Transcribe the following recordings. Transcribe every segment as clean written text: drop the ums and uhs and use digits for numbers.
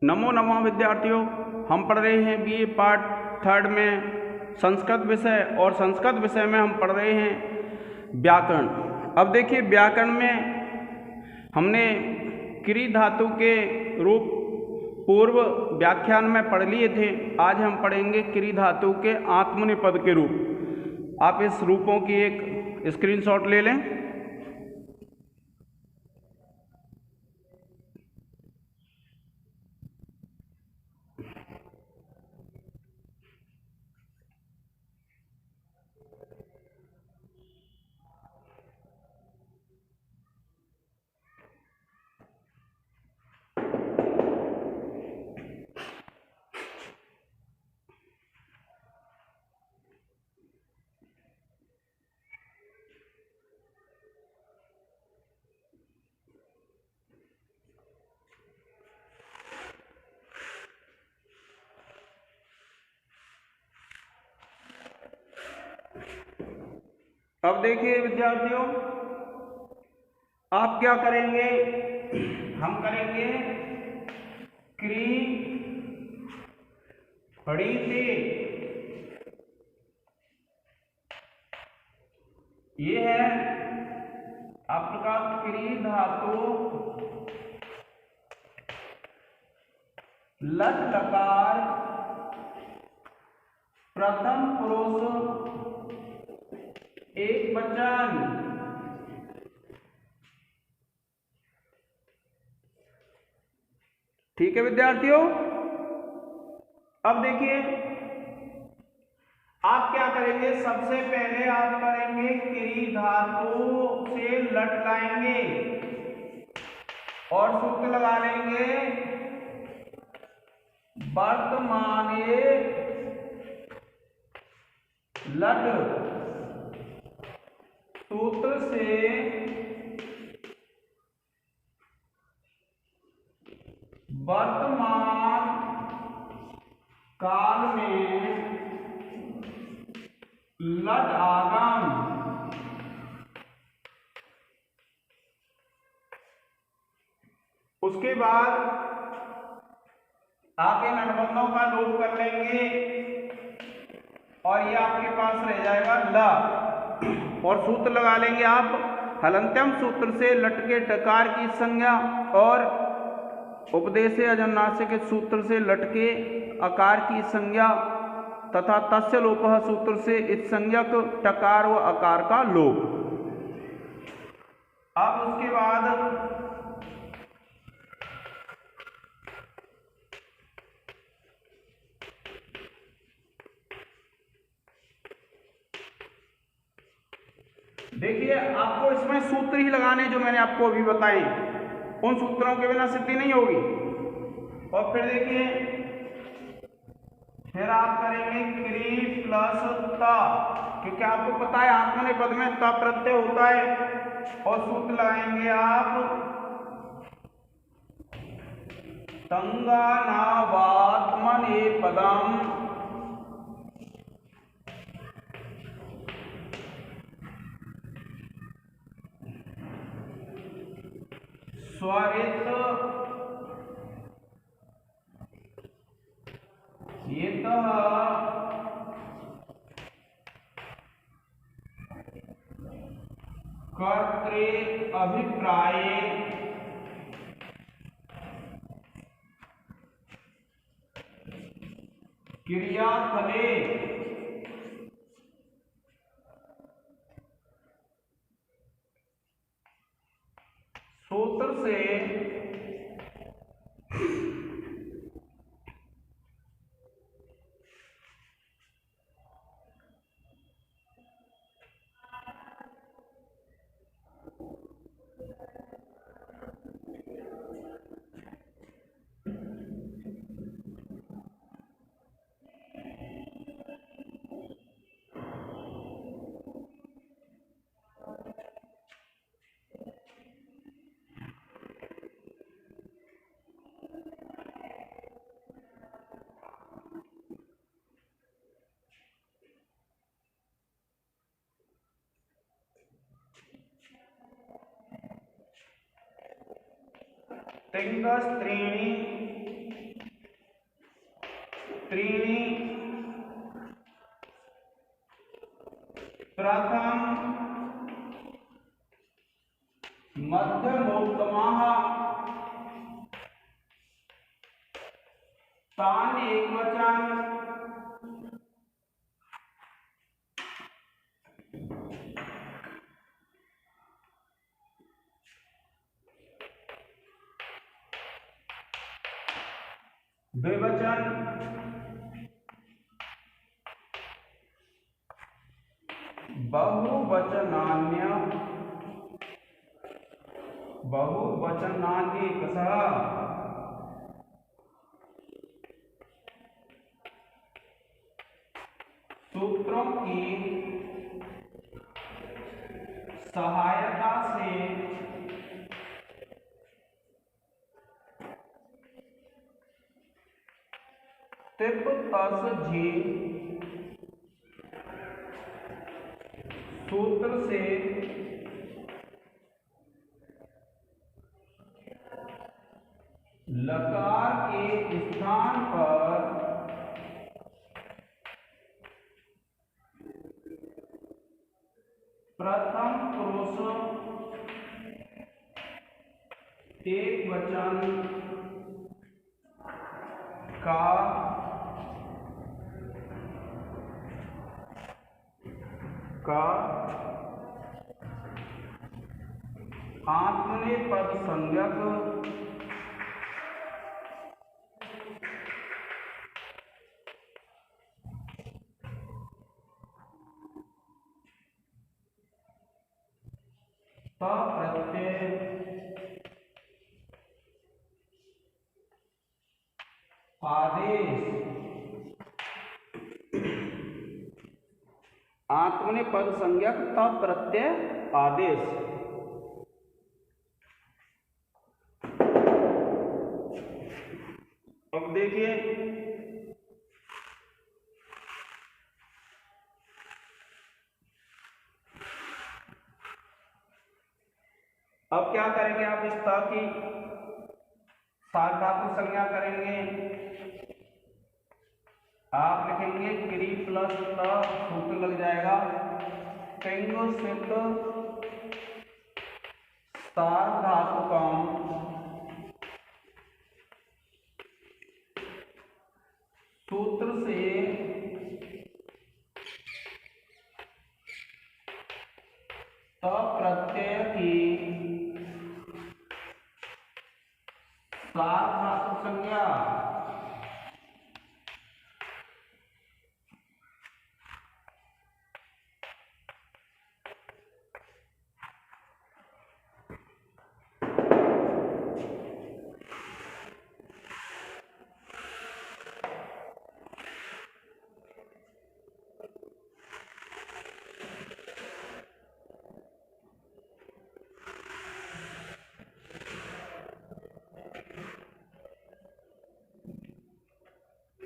नमो नमः विद्यार्थियों, हम पढ़ रहे हैं बीए पार्ट थर्ड में संस्कृत विषय, और संस्कृत विषय में हम पढ़ रहे हैं व्याकरण। अब देखिए, व्याकरण में हमने क्री धातु के रूप पूर्व व्याख्यान में पढ़ लिए थे। आज हम पढ़ेंगे क्री धातु के आत्मनेपद के रूप। आप इस रूपों की एक स्क्रीनशॉट ले लें। अब देखिए विद्यार्थियों, आप क्या करेंगे? हम करेंगे क्री खड़ी से, ये है आपका क्री धातु लट लकार प्रथम पुरुष एक वचन। ठीक है विद्यार्थियों। अब देखिए, आप क्या करेंगे? सबसे पहले आप करेंगे क्री धातु से लट लाएंगे और सूत्र लगा लेंगे वर्तमाने लट। सूत्र से वर्तमान काल में लट आगम। उसके बाद आप इन अनुबंधों का लोप कर लेंगे और ये आपके पास रह जाएगा ल। और सूत्र लगा लेंगे आप हलंत्यम सूत्र से लट के डकार की संज्ञा, और उपदेश अजन्नास्य के सूत्र से लट के अकार की संज्ञा, तथा तस्य लोपः सूत्र से इस संज्ञक टकार व अकार का लोप। अब उसके बाद देखिए, आपको इसमें सूत्र ही लगाने जो मैंने आपको अभी बताए, उन सूत्रों के बिना सिद्धि नहीं होगी। और फिर देखिए, फिर आप करेंगे क्री प्लस ता, क्योंकि आपको पता है आत्मनेपद में ता प्रत्यय होता है। और सूत्र लगाएंगे आप तंगानावात्मनेपदम स्वरित यतः कर्तृ अभिप्राये क्रियाफले सूत्र से त्रिंगस्त्रीणि त्रीणि प्रथम मध्यमोत्तमाः तान् एकवचन द्विवचन बहुवचनान्येकशः सूत्रों की सहायता से तिप तस झी सूत्र से लकार के स्थान पर प्रथम पुरुष एक वचन का आत्मनेपद संज्ञक प्रत्यय आदेश आत्मनेपद संज्ञक प्रत्यय आदेश। अब देखिए अब क्या करेंगे आप इस त की सार्वधातुक संज्ञा करेंगे। आप लिखेंगे क्री प्लस त सूत्र लग जाएगा किंग सिद्ध सार्वधातुकम सूत्र से त प्रत्यय की सार्वधातुक संज्ञा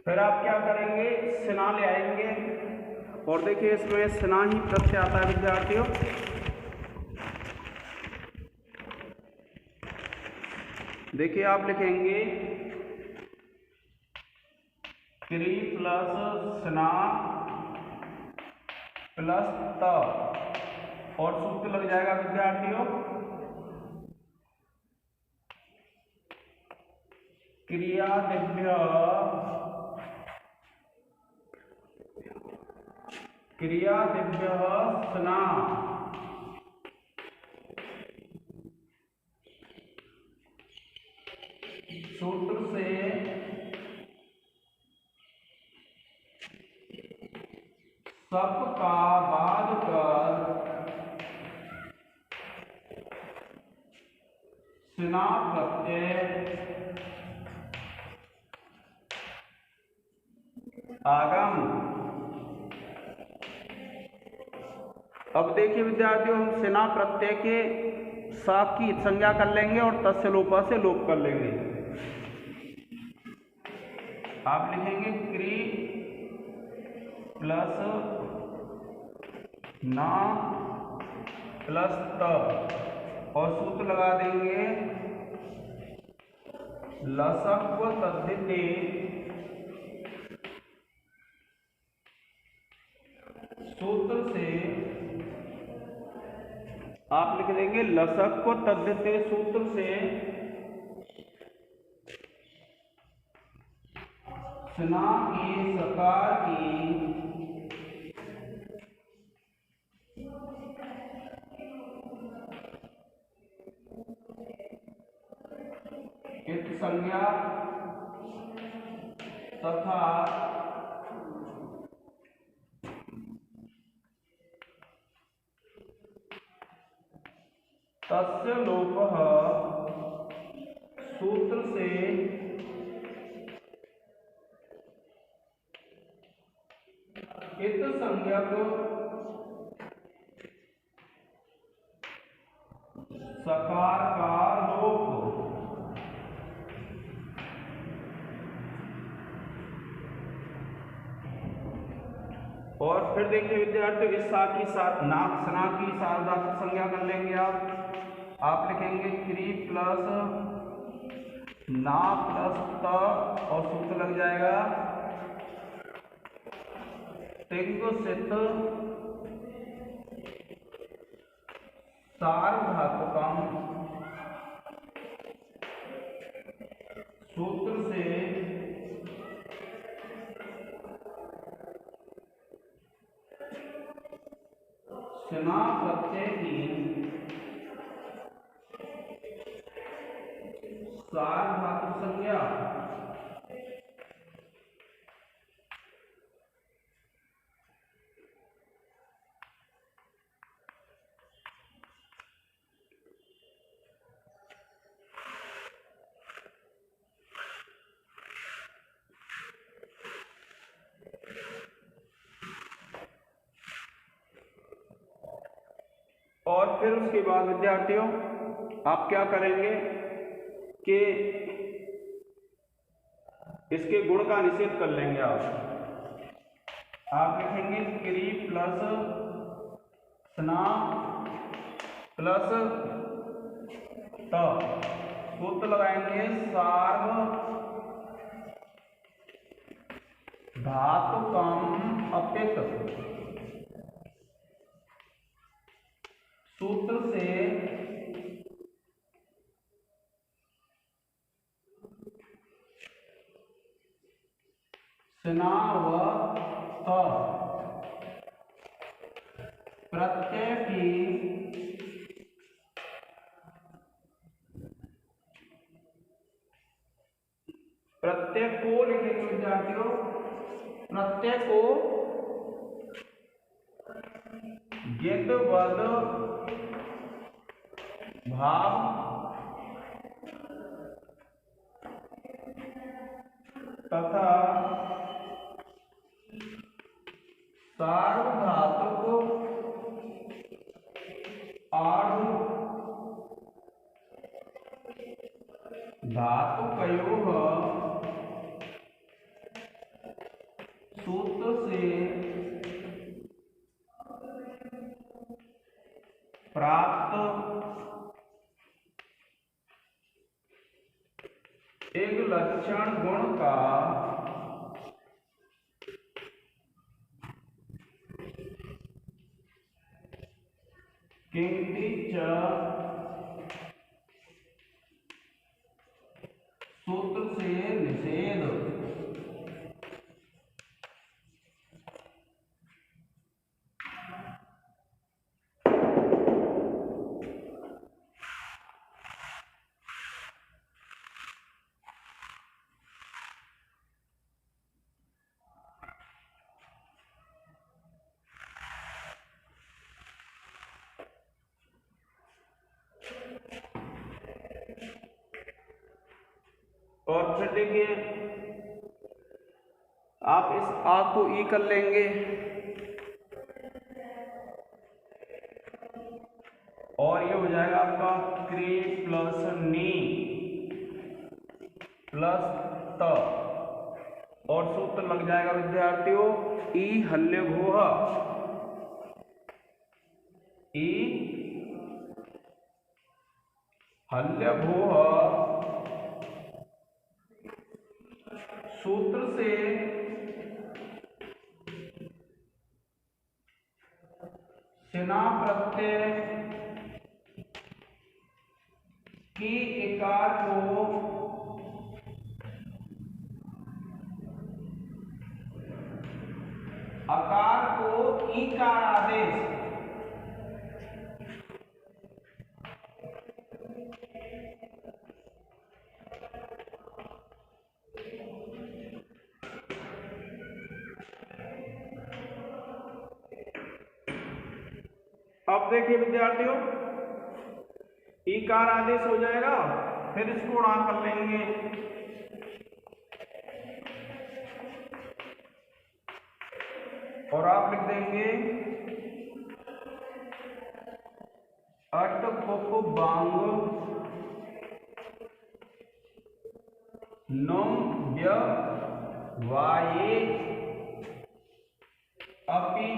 फिर आप क्या करेंगे स्ना ले आएंगे और देखिए इसमें स्ना ही प्रत्यय आता है विद्यार्थियों। देखिए आप लिखेंगे क्री प्लस स्ना प्लस त और सूत्र लग जाएगा विद्यार्थियों क्रियादिभ्य स्ना सूत्र से सब का बाद कर स्ना प्रत्यय आगम। अब देखिए विद्यार्थियों हम सेना प्रत्यय के साप की संज्ञा कर लेंगे और तस्य लोपा से लोप कर लेंगे। आप लिखेंगे क्री प्लस ना प्लस त और सूत्र लगा देंगे लसक्व तद्धिते सूत्र से आप लिख देंगे लसक को तद्धित सूत्र से स्ना के सकार की इत संज्ञा तथा तस्य लोपः सूत्र से इत संज्ञक सकार का लोप। और फिर देखिए विद्यार्थियों, इस सा की सना की सार्वधातुक संज्ञा कर लेंगे आप लिखेंगे क्री प्लस ना प्लस त और सूत्र लग जाएगा तिंग सित सार्वधातुकम सूत्र से स्ना प्रत्यय की सार्वधातुक संज्ञा। और फिर उसके बाद विद्यार्थियों आप क्या करेंगे कि इसके गुण का निषेध कर लेंगे आप लिखेंगे क्री प्लस स्ना प्लस त सूत्र लगाएंगे सार्वधातुकम अपित सूत्र से स्ना व त प्रत्यय की प्रत्यय को लिखेंगे विद्यार्थियों, प्रत्यय को गिद वद भाव तथा सार्वधातुक आर्ध धातुकयोः सूत्र से प्राप्त एक लक्षण गुण का किंति च सूत्र से निषेध। और फिर देखिए आप इस आ को ई कर लेंगे और ये हो जाएगा आपका क्री प्लस नी प्लस त और सूत्र लग जाएगा विद्यार्थियों ई हल्य भूह, ई हल्य भूह सूत्र से प्रत्यय की इकार को अकार को ईकार आदेश अब देखिए विद्यार्थियों, ईकार आदेश हो जाएगा, फिर इसको उड़ा कर लेंगे। और आप लिख देंगे अट कुक बांग नुम वाये अपि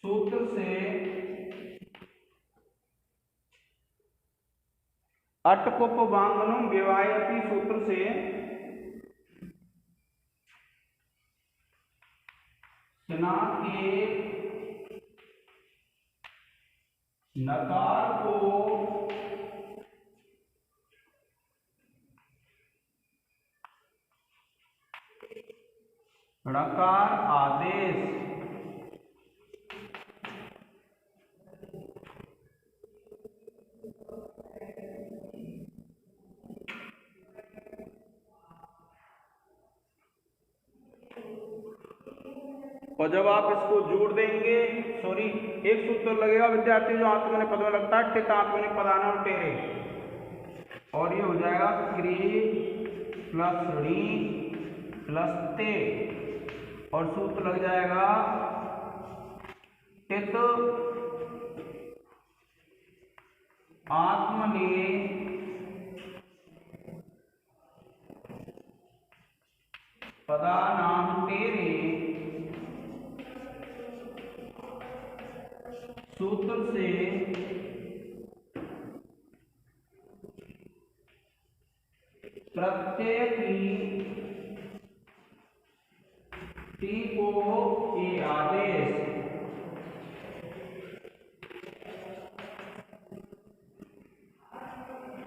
सूत्र से अटकुपवांगनुम व्यवायति सूत्र से स्ना के नकार को णकार आदेश और जब आप इसको जोड़ देंगे, सॉरी एक सूत्र लगेगा विद्यार्थी जो आत्मनिक पद में लगता है, टित आत्मनिक पदान और टेरे, और ये हो जाएगा क्री प्लस री प्लस ते, और सूत्र लग जाएगा टित आत्मने पदानाम टेरे सूत्र से प्रत्यय की टी को ए आदेश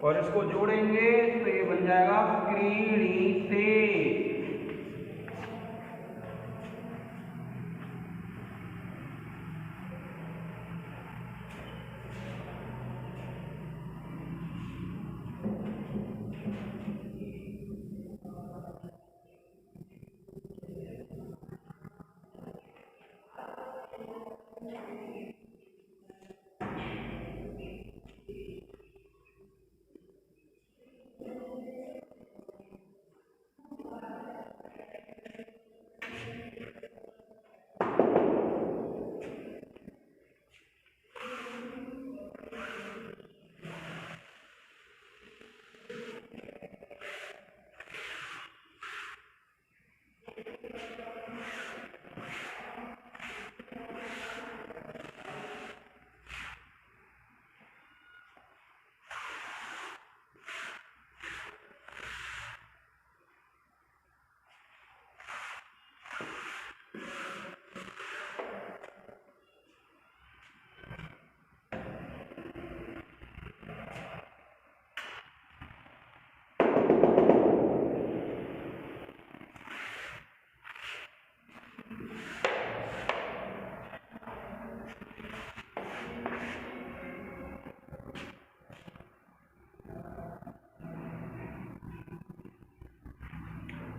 और इसको जोड़ेंगे तो ये बन जाएगा क्रीणीते।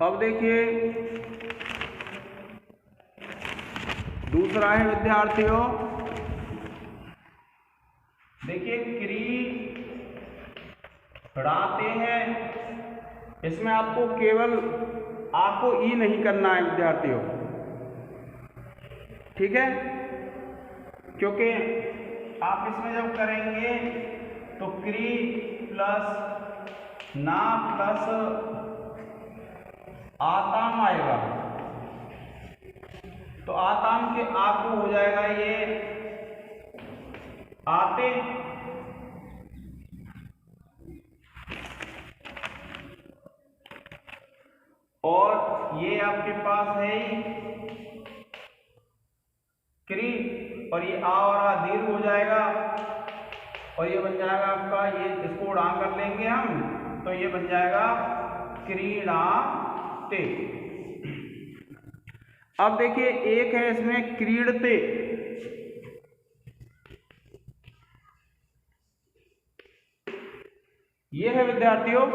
अब देखिए दूसरा है विद्यार्थियों, देखिए क्री हड़ाते हैं, इसमें आपको केवल आ को ई नहीं करना है विद्यार्थियों, ठीक है, क्योंकि आप इसमें जब करेंगे तो क्री प्लस ना प्लस आताम आएगा, तो आताम के आ को हो जाएगा ये आते, और ये आपके पास है क्री, और ये आ और आ दीर्घ हो जाएगा और ये बन जाएगा आपका, ये इसको उड़ा कर लेंगे हम, तो ये बन जाएगा क्रीडाते। अब देखिए एक है इसमें क्रीडते, ये है विद्यार्थियों,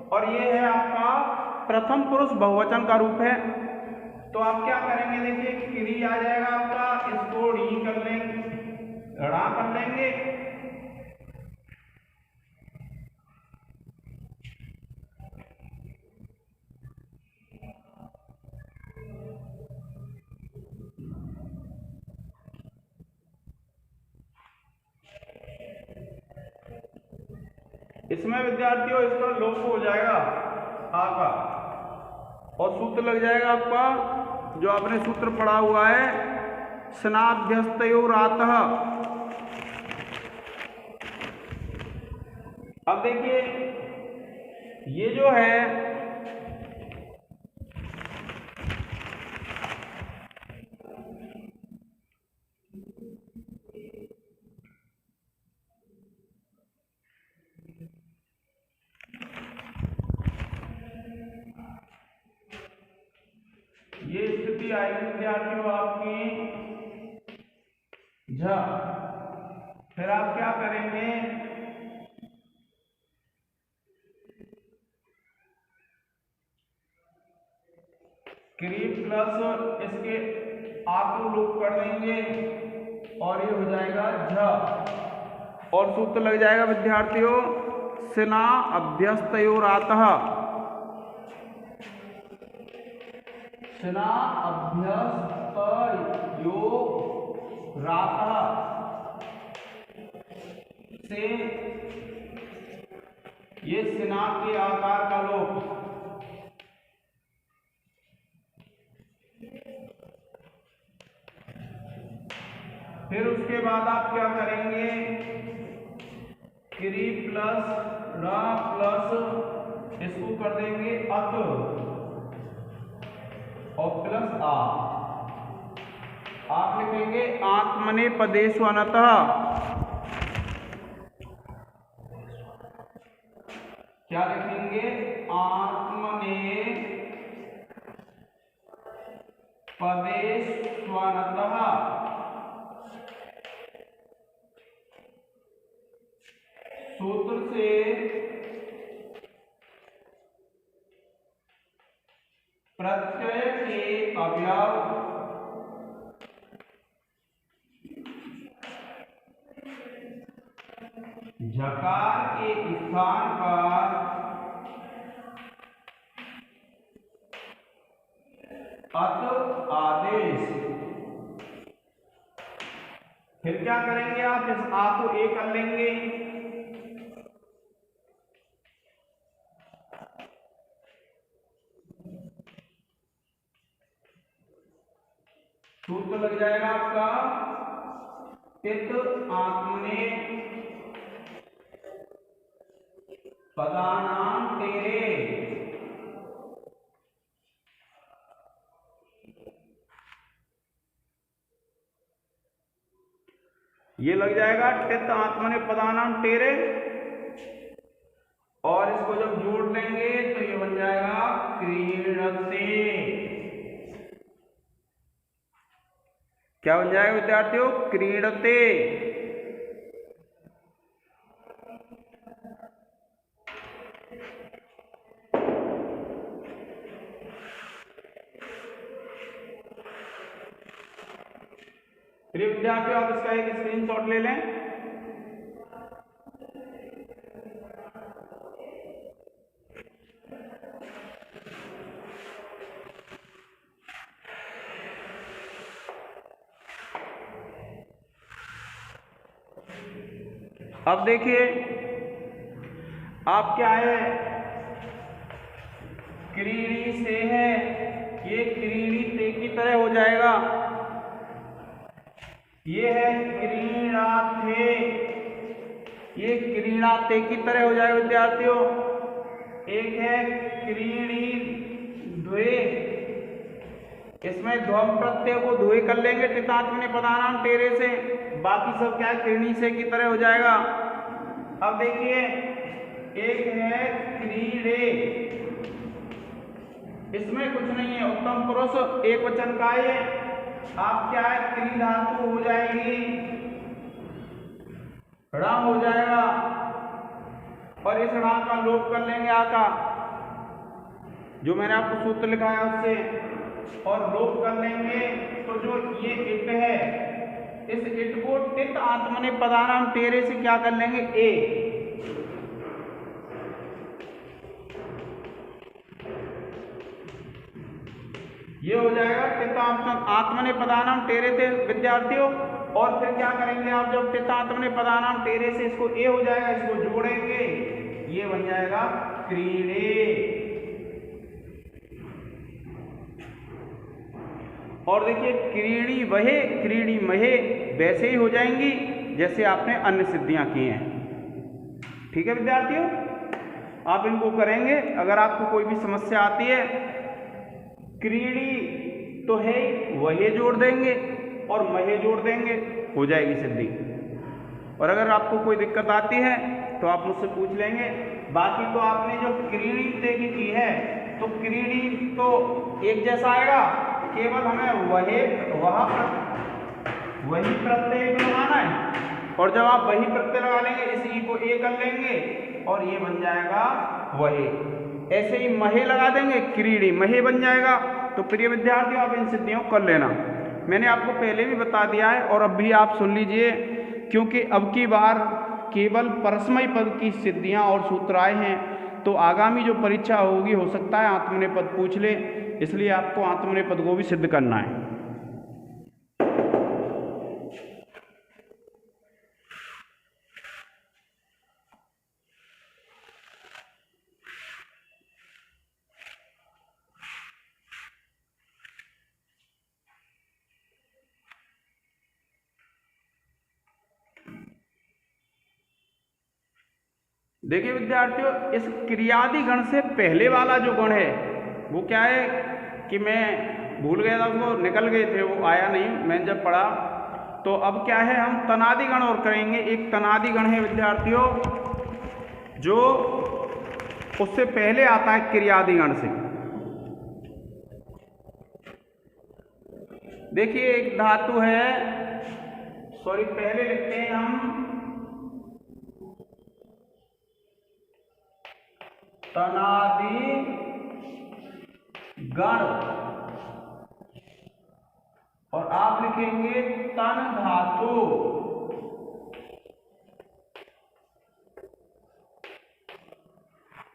और ये है आपका प्रथम पुरुष बहुवचन का रूप है। तो आप क्या करेंगे, देखिए क्री आ जाएगा आपका, इसको डी कर लेंगे, ड़ा कर लेंगे, इसमें विद्यार्थियों इसका लोप हो जाएगा आ का, और सूत्र लग जाएगा आपका जो आपने सूत्र पढ़ा हुआ है, स्नाभ्यस्तयोरातः। अब देखिए ये जो है ये स्थिति आएगी विद्यार्थियों आपकी झ। फिर आप क्या करेंगे, क्री प्लस इसके आतु लोप कर देंगे और ये हो जाएगा झ, और सूत्र लग जाएगा विद्यार्थियों स्ना अभ्यस्तयोरातः, स्ना अभ्यस्तयोरातः से ये स्ना के आकार का लोप, फिर उसके बाद आप क्या करेंगे, क्री प्लस रा प्लस इसको कर देंगे अत और प्लस आ, आप लिखेंगे आत्मने पदेष्वनतः, क्या लिखेंगे, आत्मने पदेष्वनतः, सूत्र से प्रत्यय के अवयव झकार के स्थान पर अत आदेश। फिर क्या करेंगे, आप इस आ को ए कर लेंगे, सूत्र लग जाएगा आपका पित आत्मने पदानाम तेरे, ये लग जाएगा टित आत्मने पदानाम तेरे, और इसको जब जोड़ लेंगे तो ये बन जाएगा क्रीडते। क्या बन जाएगा विद्यार्थियों, क्रीडते। विद्यार्थियों आप इसका एक स्क्रीनशॉट ले लें। अब देखिए आप क्या है, क्रीड़ी से है, ये क्रीड़ी ते की तरह हो जाएगा, ये है क्रीड़ाथे, ये क्रीड़ाते की तरह हो जाएगा विद्यार्थियों। एक है क्रीड़ी द्वे, इसमें ध्वम प्रत्यय को धुए कर लेंगे टितात्मने पदानाम टेरे से, बाकी सब क्या है क्रीणी से की तरह हो जाएगा। अब देखिए एक है क्रीड़े, इसमें कुछ नहीं है, उत्तम पुरुष एक वचन का है, आप क्या है क्री धातु हो जाएगी, ड़ा हो जाएगा और इस ड़ा का लोप कर लेंगे आ का, जो मैंने आपको सूत्र लिखा है उससे, और लोप कर लेंगे तो जो ये इट है, इस इट को टित आत्मने पदानाम टेरे से क्या कर लेंगे ए, ये हो जाएगा टित आत्मने पदानाम टेरे थे विद्यार्थियों। और फिर क्या करेंगे आप, जब टित आत्मने पदानाम टेरे से इसको ए हो जाएगा, इसको जोड़ेंगे, ये बन जाएगा क्रीड़े। और देखिए क्रीड़ी वहे क्रीड़ी महे वैसे ही हो जाएंगी जैसे आपने अन्य सिद्धियां की हैं। ठीक है विद्यार्थियों, आप इनको करेंगे। अगर आपको कोई भी समस्या आती है, क्रीड़ी तो है वहे जोड़ देंगे और महे जोड़ देंगे, हो जाएगी सिद्धि। और अगर आपको कोई दिक्कत आती है तो आप मुझसे पूछ लेंगे। बाकी तो आपने जो क्रीड़ी देखी की है, तो क्रीड़ी तो एक जैसा आएगा, केवल हमें वही प्रत्यय लगाना है, और जब आप वही प्रत्यय लगा लेंगे इस ई को ए कर लेंगे और ये बन जाएगा वही। ऐसे ही महे लगा देंगे, क्रीड़ी महे बन जाएगा। तो प्रिय विद्यार्थियों, आप इन सिद्धियों को कर लेना। मैंने आपको पहले भी बता दिया है और अब भी आप सुन लीजिए, क्योंकि अब की बार केवल परस्मय पद की सिद्धियां और सूत्र आए हैं, तो आगामी जो परीक्षा होगी हो सकता है आत्मनेय पद पूछ ले, इसलिए आपको आत्मनेय पद को भी सिद्ध करना है। देखिए विद्यार्थियों, इस क्रियादि गण से पहले वाला जो गण है वो क्या है कि मैं भूल गया था, उसको निकल गए थे, वो आया नहीं मैं जब पढ़ा। तो अब क्या है, हम तनादि गण और करेंगे। एक तनादि गण है विद्यार्थियों जो उससे पहले आता है क्रियादि गण से। देखिए एक धातु है, सॉरी पहले लिखते हैं हम तनादि गण, और आप लिखेंगे तन धातु।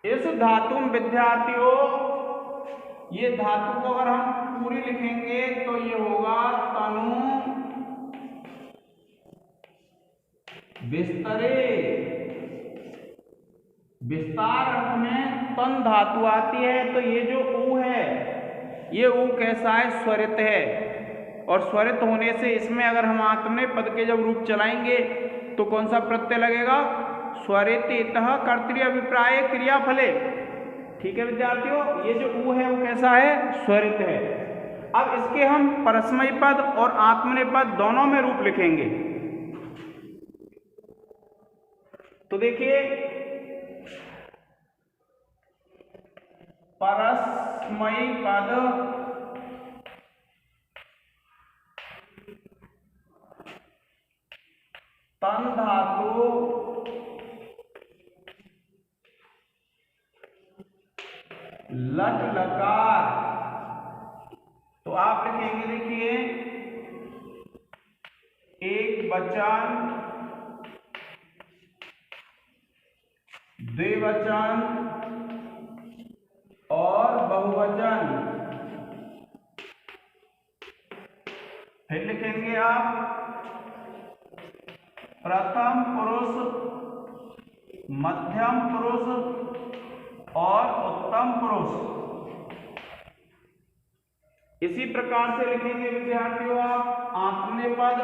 इस धातु में विद्यार्थियों, ये धातु को अगर हम पूरी लिखेंगे तो ये होगा तनु विस्तरे। विस्तार अर्थ में तन धातु आती है, तो ये जो ऊ है, ये ऊ कैसा है, स्वरित है। और स्वरित होने से इसमें अगर हम आत्मनेय पद के जब रूप चलाएंगे तो कौन सा प्रत्यय लगेगा, स्वरित इतः कर्तृ अभिप्राय क्रियाफले। ठीक है विद्यार्थियों, ये जो ऊ है वो कैसा है, स्वरित है। अब इसके हम परस्मय पद और आत्मनेय पद दोनों में रूप लिखेंगे। तो देखिए परस्मय पद तन धातु लट लकार, तो आप लिखेंगे, देखिए एक वचन, द्विवचन और बहुवचन। फिर लिखेंगे आप प्रथम पुरुष, मध्यम पुरुष और उत्तम पुरुष। इसी प्रकार से लिखेंगे विद्यार्थियों आप आत्मनेय पद,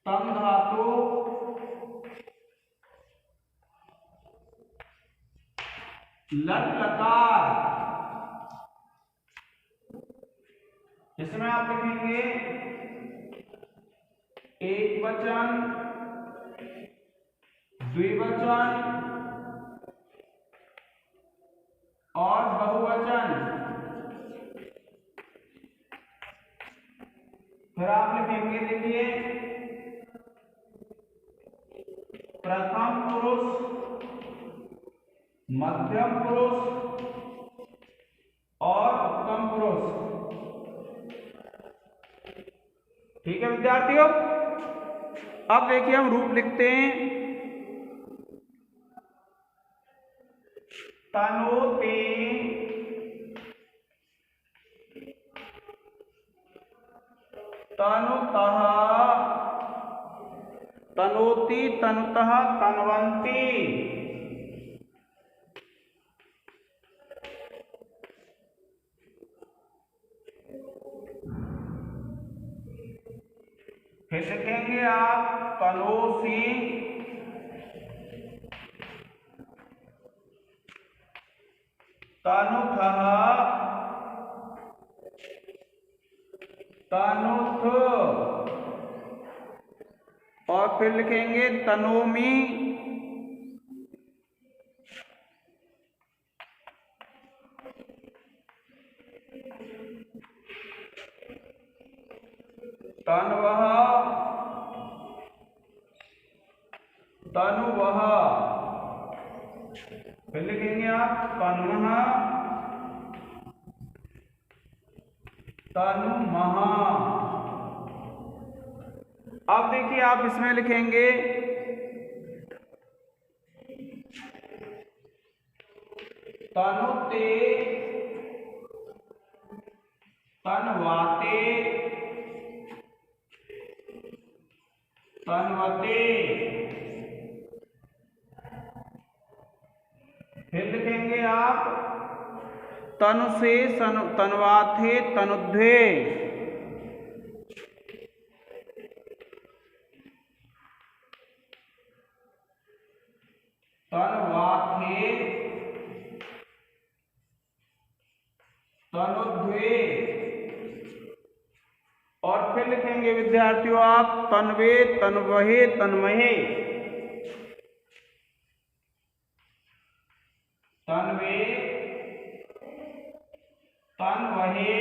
तन धातु लट लकार, इसमें आप लिखेंगे एक वचन, द्विवचन और बहुवचन। फिर आप लिखेंगे, देखिए, प्रथम पुरुष, मध्यम पुरुष और उत्तम पुरुष। ठीक है विद्यार्थियों, अब देखिए हम रूप लिखते हैं। तनोति, तनुतः, तनोति, तनुतः, तन्वन्ति। फिर लिखेंगे आप तनोसी, तनुथः, तनुथ, और फिर लिखेंगे तनोमी, तन्वः, तनुवः। फिर लिखेंगे आप तन्मः, तनुमः। अब देखिए आप इसमें लिखेंगे तनुते, तन्वाते, तन्वते। फिर लिखेंगे आप तनु से तन्वाथे, तनुध्वे। तन्वाथे, तनुध्वे। और फिर लिखेंगे विद्यार्थियों आप तन्वे, तन्वहे, तन्महे। तन्वे, तन्वहे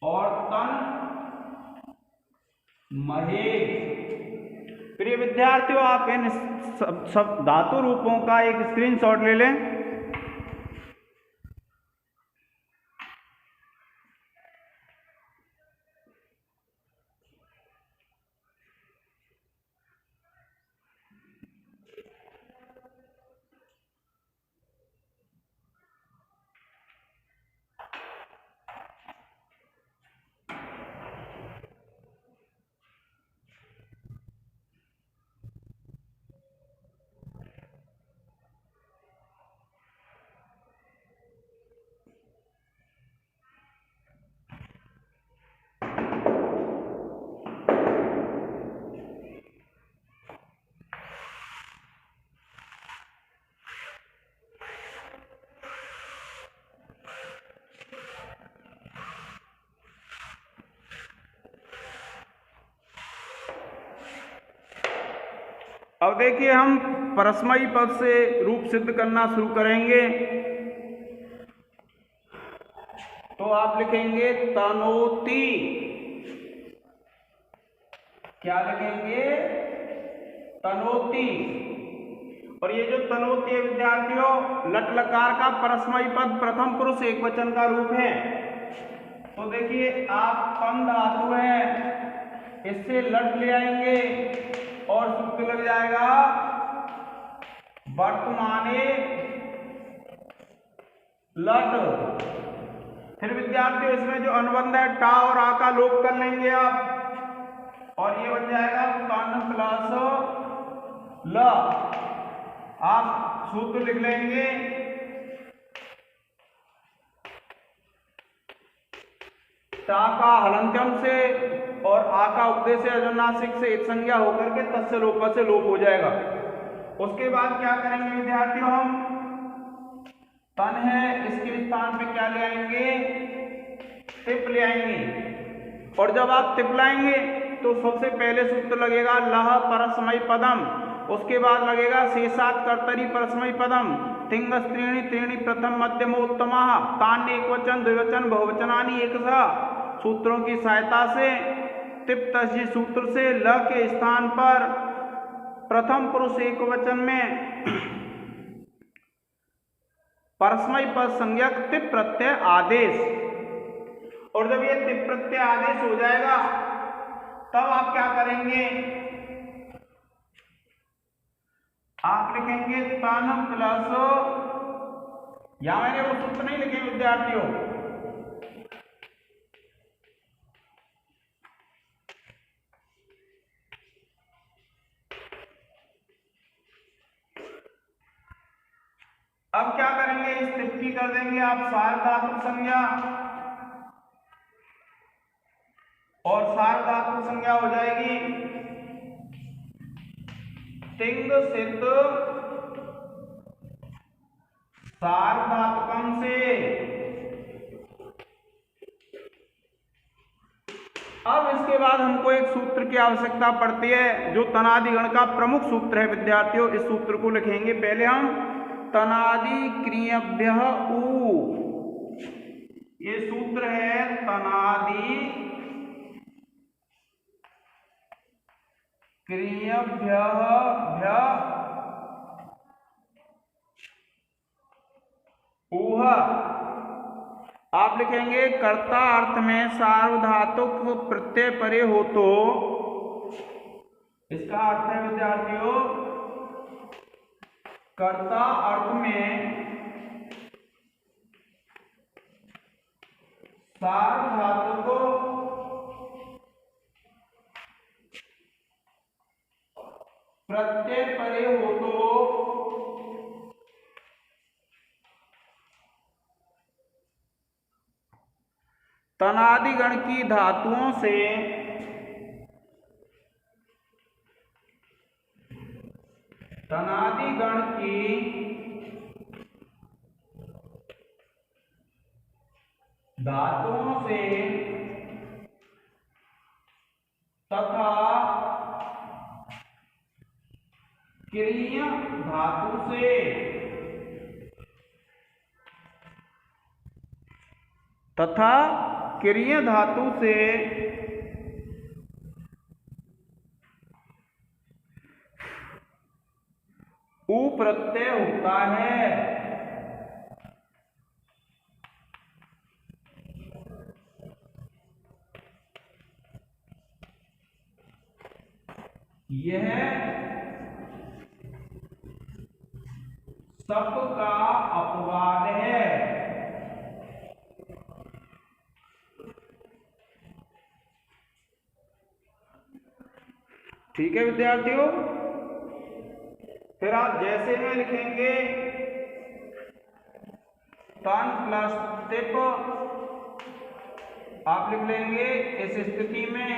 और तन्महे। प्रिय विद्यार्थियों, आप इन सब धातु रूपों का एक स्क्रीनशॉट ले लें। अब देखिए हम परस्मयी पद से रूप सिद्ध करना शुरू करेंगे। तो आप लिखेंगे तनोति। क्या लिखेंगे? तनोति। और ये जो तनोति है विद्यार्थियों, लट लकार का परस्मयी पद प्रथम पुरुष एक वचन का रूप है। तो देखिए आप तन धातु है, इससे लट ले आएंगे और सूत्र लग जाएगा वर्तमाने लट। फिर विद्यार्थियों इसमें जो अनुबंध है टा और आ का लोप कर लेंगे आप, और ये बन जाएगा तन प्लस ल। आप सूत्र लिख लेंगे टा का हलंत्यम से और आ का उपदेश से अजन्नासिक से एक संज्ञा होकर के तस्य लोप से लोप हो जाएगा। उसके बाद क्या करेंगे विद्यार्थियों, हम तन है इसके स्थान पे क्या ले आएंगे, तिप ले आएंगे। और जब आप तिप लाएंगे तो सबसे पहले सूत्र लगेगा लह परस्मै पदम, उसके बाद लगेगा शेषात् कर्तरी परस्मै पदम, तिंग स्त्रीणि त्रीणि प्रथम मध्यम उत्तमः, तान्य एकवचन द्विवचन बहुवचनानि एकशः। सूत्रों की सहायता से तिप तस्जी सूत्र से ल के स्थान पर प्रथम पुरुष एकवचन में परस्मै पद संज्ञक तिप प्रत्यय आदेश। और जब ये तिप प्रत्यय आदेश हो जाएगा तब आप क्या करेंगे, आप लिखेंगे तन प्लस, यहां मैंने वो सूत्र नहीं लिखे विद्यार्थियों, अब क्या करेंगे, इस तिप की कर देंगे आप सार्वधातुक संज्ञा, और सार्वधातुक संज्ञा हो जाएगी तिंग सिद्ध सार्वधातुकम से। अब इसके बाद हमको एक सूत्र की आवश्यकता पड़ती है जो तनादिगण का प्रमुख सूत्र है विद्यार्थियों। इस सूत्र को लिखेंगे पहले हम, तनादि क्रियभ्यः उ, ये सूत्र है तनादि क्रियभ्यः ऊह। आप लिखेंगे कर्ता अर्थ में सार्वधातुक प्रत्यय परे हो तो, इसका अर्थ है विद्यार्थियों कर्ता अर्थ में सार्वधातुक प्रत्यय परे हो तो तनादिगण की धातुओं से तनादिगण की धातुओं से तथा क्रिय धातु से उ प्रत्यय होता है। यह सप का अपवाद है। ठीक है विद्यार्थियों, फिर आप जैसे में लिखेंगे तन प्लस तिप, आप लिख लेंगे इस स्थिति में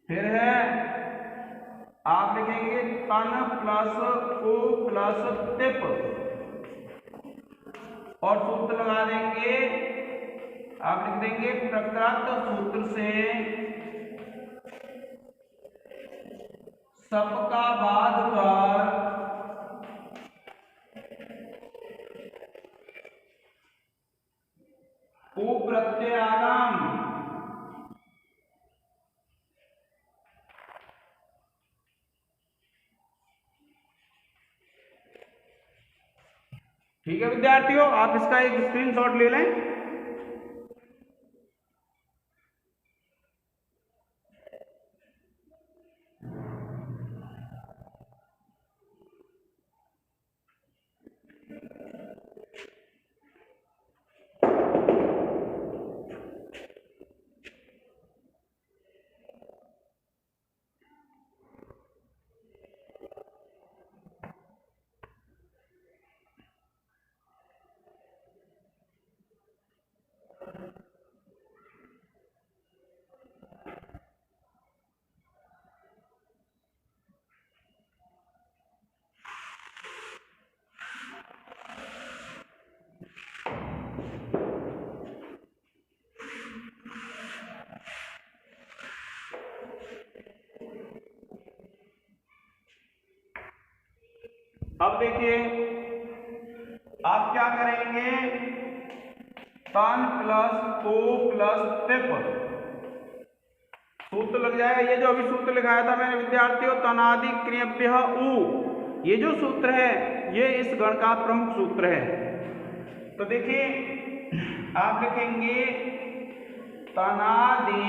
फिर है आप लिखेंगे तन प्लस ओ प्लस तिप, और सूत्र लगा देंगे, आप लिख देंगे प्रकृत सूत्र से सप का बाद पर उ प्रत्यय आगम। ठीक है विद्यार्थियों, आप इसका एक स्क्रीनशॉट ले लें। अब देखिए आप क्या करेंगे, तन प्लस ओ प्लस तिप सूत्र लग जाएगा। ये जो अभी सूत्र लिखाया था मैंने विद्यार्थियों, तनादि क्रियभ्य उ, ये जो सूत्र है ये इस गण का प्रमुख सूत्र है। तो देखिए आप लिखेंगे तनादि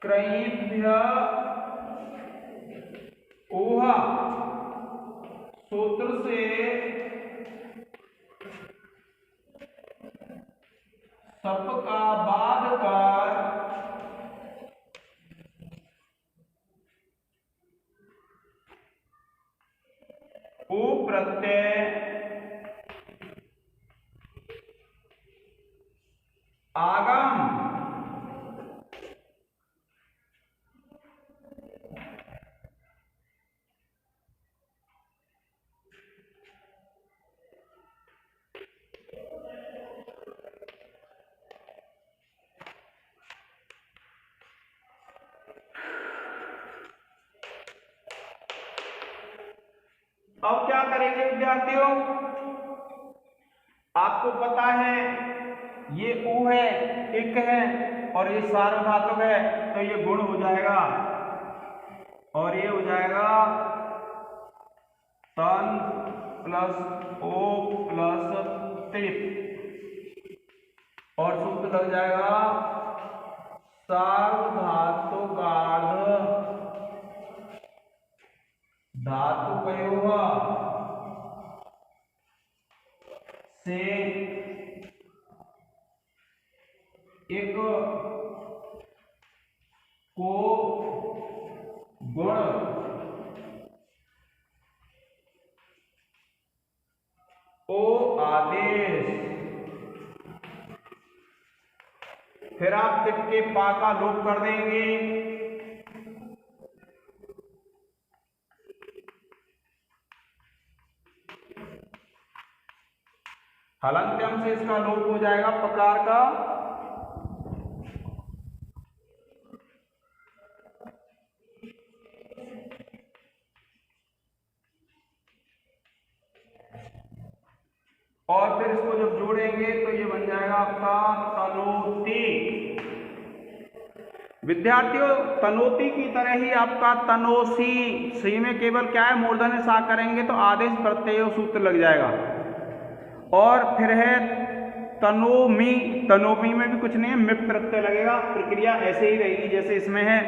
क्रयीभ्य ऊह सूत्र से सप का बाद कर उ प्रत्यय आगम अब क्या करेंगे विद्यार्थियों, आपको पता है ये उ है, इक है और ये सार्वधातुक है, तो ये गुण हो जाएगा और ये हो जाएगा तन प्लस ओ प्लस तिप और सूत्र लग जाएगा सार्वधातुकार्ध धातुकयोः से एक को गुण ओ आदेश। फिर आप तिप के पा का लोप कर देंगे, हलंत्यम से इसका लोप हो जाएगा पकार का, और फिर इसको जब जोड़ेंगे तो ये बन जाएगा आपका तनोति। विद्यार्थियों तनोति की तरह ही आपका तनोसी, सी में केवल क्या है मूर्धन्य सा करेंगे तो आदेश प्रत्यय सूत्र लग जाएगा। और फिर है तनोमी, तनोमी में भी कुछ नहीं है, मिप प्रत्यय लगेगा, प्रक्रिया ऐसे ही रहेगी जैसे इसमें है।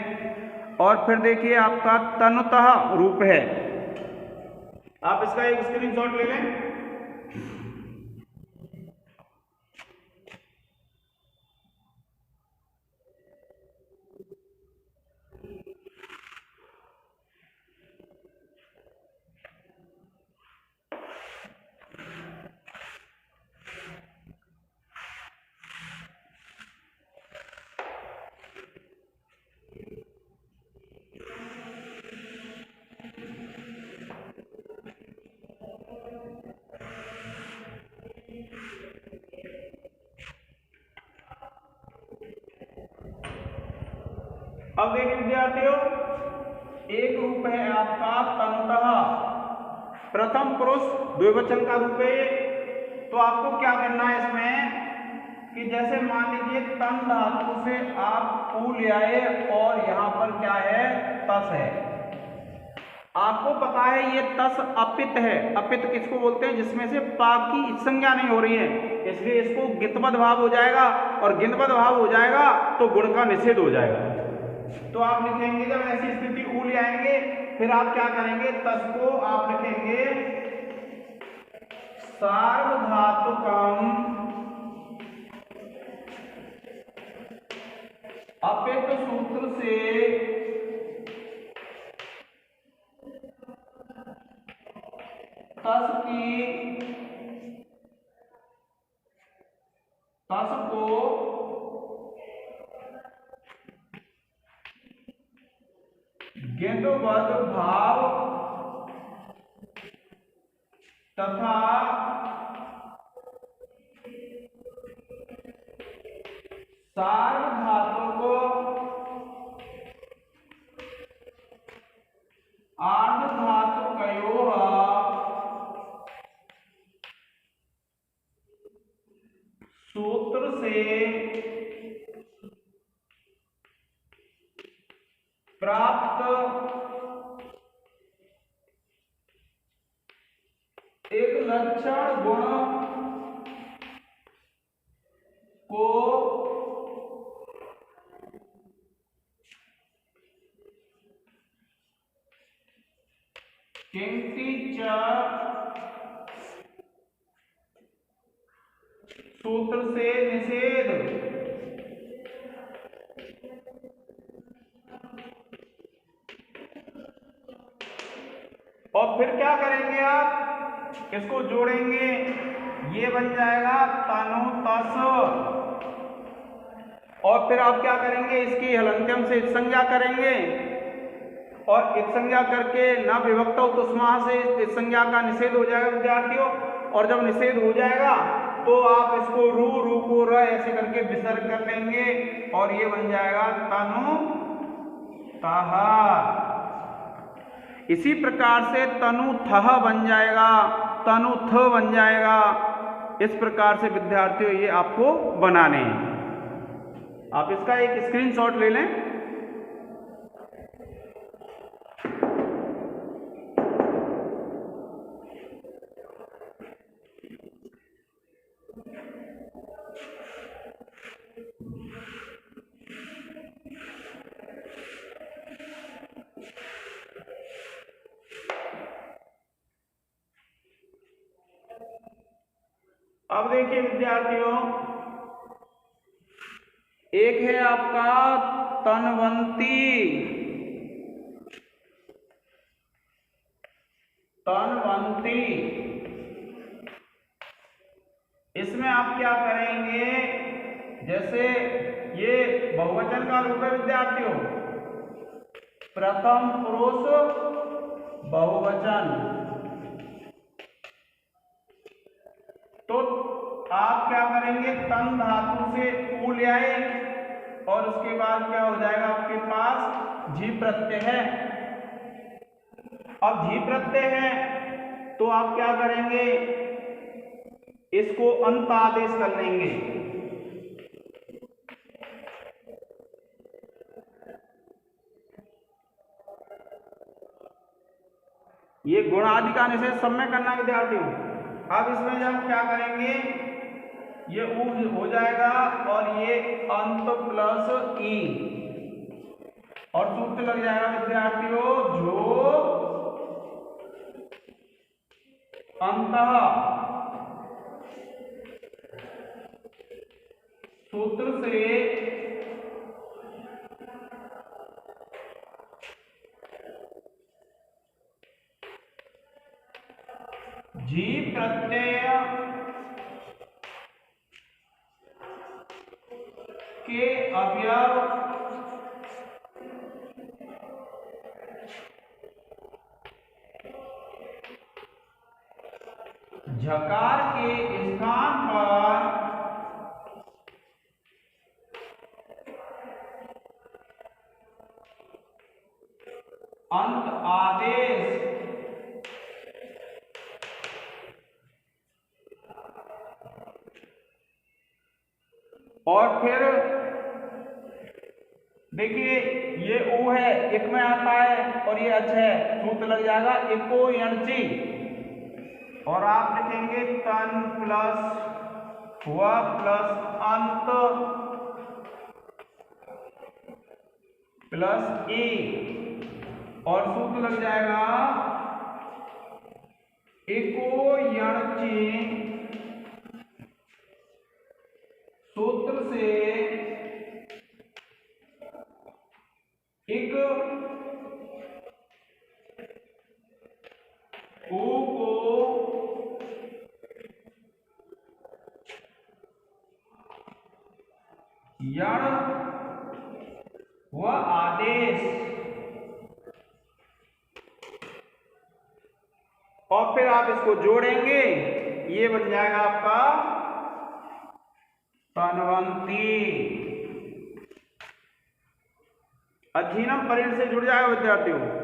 और फिर देखिए आपका तनुतः रूप है, आप इसका एक स्क्रीनशॉट ले लें। अब देखिए विद्यार्थियों एक रूप है आपका तनुतः, प्रथम पुरुष द्विवचन का रूप है। तो आपको क्या करना है इसमें कि जैसे मान लीजिए तन धातु से आप उ ले आए और यहाँ पर क्या है तस है, आपको पता है ये तस अपित है। अपित किसको बोलते हैं, जिसमें से पा की संज्ञा नहीं हो रही है, इसलिए इसको गितवद भाव हो जाएगा और गितवद भाव हो जाएगा तो गुण का निषेध हो जाएगा। तो आप लिखेंगे जब ऐसी स्थिति उ ले आएंगे फिर आप क्या करेंगे, तस को आप लिखेंगे सार्वधातुकम अपित सूत्र से तस को गितवद भाव तथा सार्वधातुक आर्धधातुकयोः एक लक्षण गुण को किंचित सूत्र से निषेध और फिर क्या करेंगे आप, इसको जोड़ेंगे, ये बन जाएगा तनु तस। और फिर आप क्या करेंगे, इसकी हलंत्यम से संज्ञा करेंगे और इत संज्ञा करके न विभक्त उत्तस्माह से इस संज्ञा का निषेध हो जाएगा विद्यार्थियों। और जब निषेध हो जाएगा तो आप इसको रू को र ऐसे करके विसर्ग कर लेंगे और ये बन जाएगा तनु तह। इसी प्रकार से तनु थह बन जाएगा, तनु थ बन जाएगा। इस प्रकार से विद्यार्थियों ये आपको बनाने हैं। आप इसका एक स्क्रीनशॉट ले लें। अब देखिए विद्यार्थियों, एक है आपका तनवंती, तनवंती। इसमें आप क्या करेंगे, जैसे ये बहुवचन का रूप है विद्यार्थियों, प्रथम पुरुष बहुवचन। तो आप क्या करेंगे, तन धातु से ऊ ले आए और उसके बाद क्या हो जाएगा आपके पास जी प्रत्यय है। अब जी प्रत्यय है तो आप क्या करेंगे, इसको अंत आदेश कर लेंगे। ये गुण आदि का निषेध सब में करना विद्यार्थियों। अब इसमें जब क्या करेंगे, ये ऊ हो जाएगा और ये अंत प्लस ई और सूत्र लग जाएगा विद्यार्थियों, जो अंतः सूत्र से जी प्रत्यय के अवयव झकार के स्थान पर अंत आदेश और फिर देखिए ये ऊ है, एक में आता है और ये अच है, सूत्र लग जाएगा एको यणची और आप लिखेंगे तन प्लस व प्लस अंत प्लस ई और सूत्र लग जाएगा एको यणची सूत्र से एक ऊ को यण व आदेश और फिर आप इसको जोड़ेंगे, ये बन जाएगा आपका तनवंती। अधीनम परिण से जुड़ जाएगा विद्यार्थियों।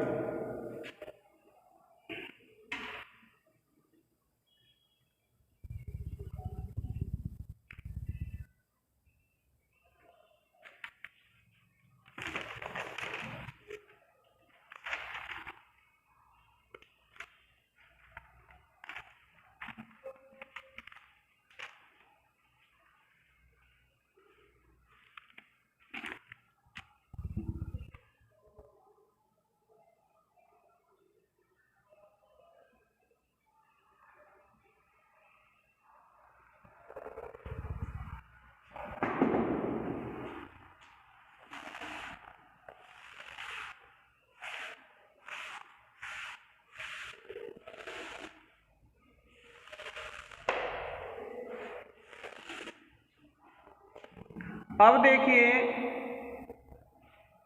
अब देखिए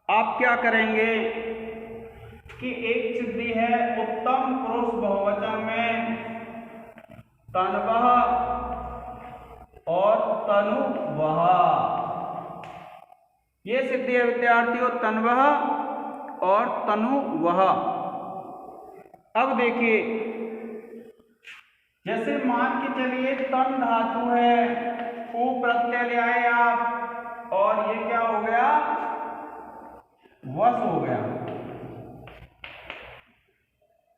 आप क्या करेंगे कि एक सिद्धि है उत्तम पुरुष बहुवचन में तनवह और तनुवह। ये सिद्धि है विद्यार्थियों तनवह और तनुवह। अब देखिए जैसे मान के चलिए तन धातु है, ऊ प्रत्यय ले आए आप और ये क्या हो गया, वश हो गया।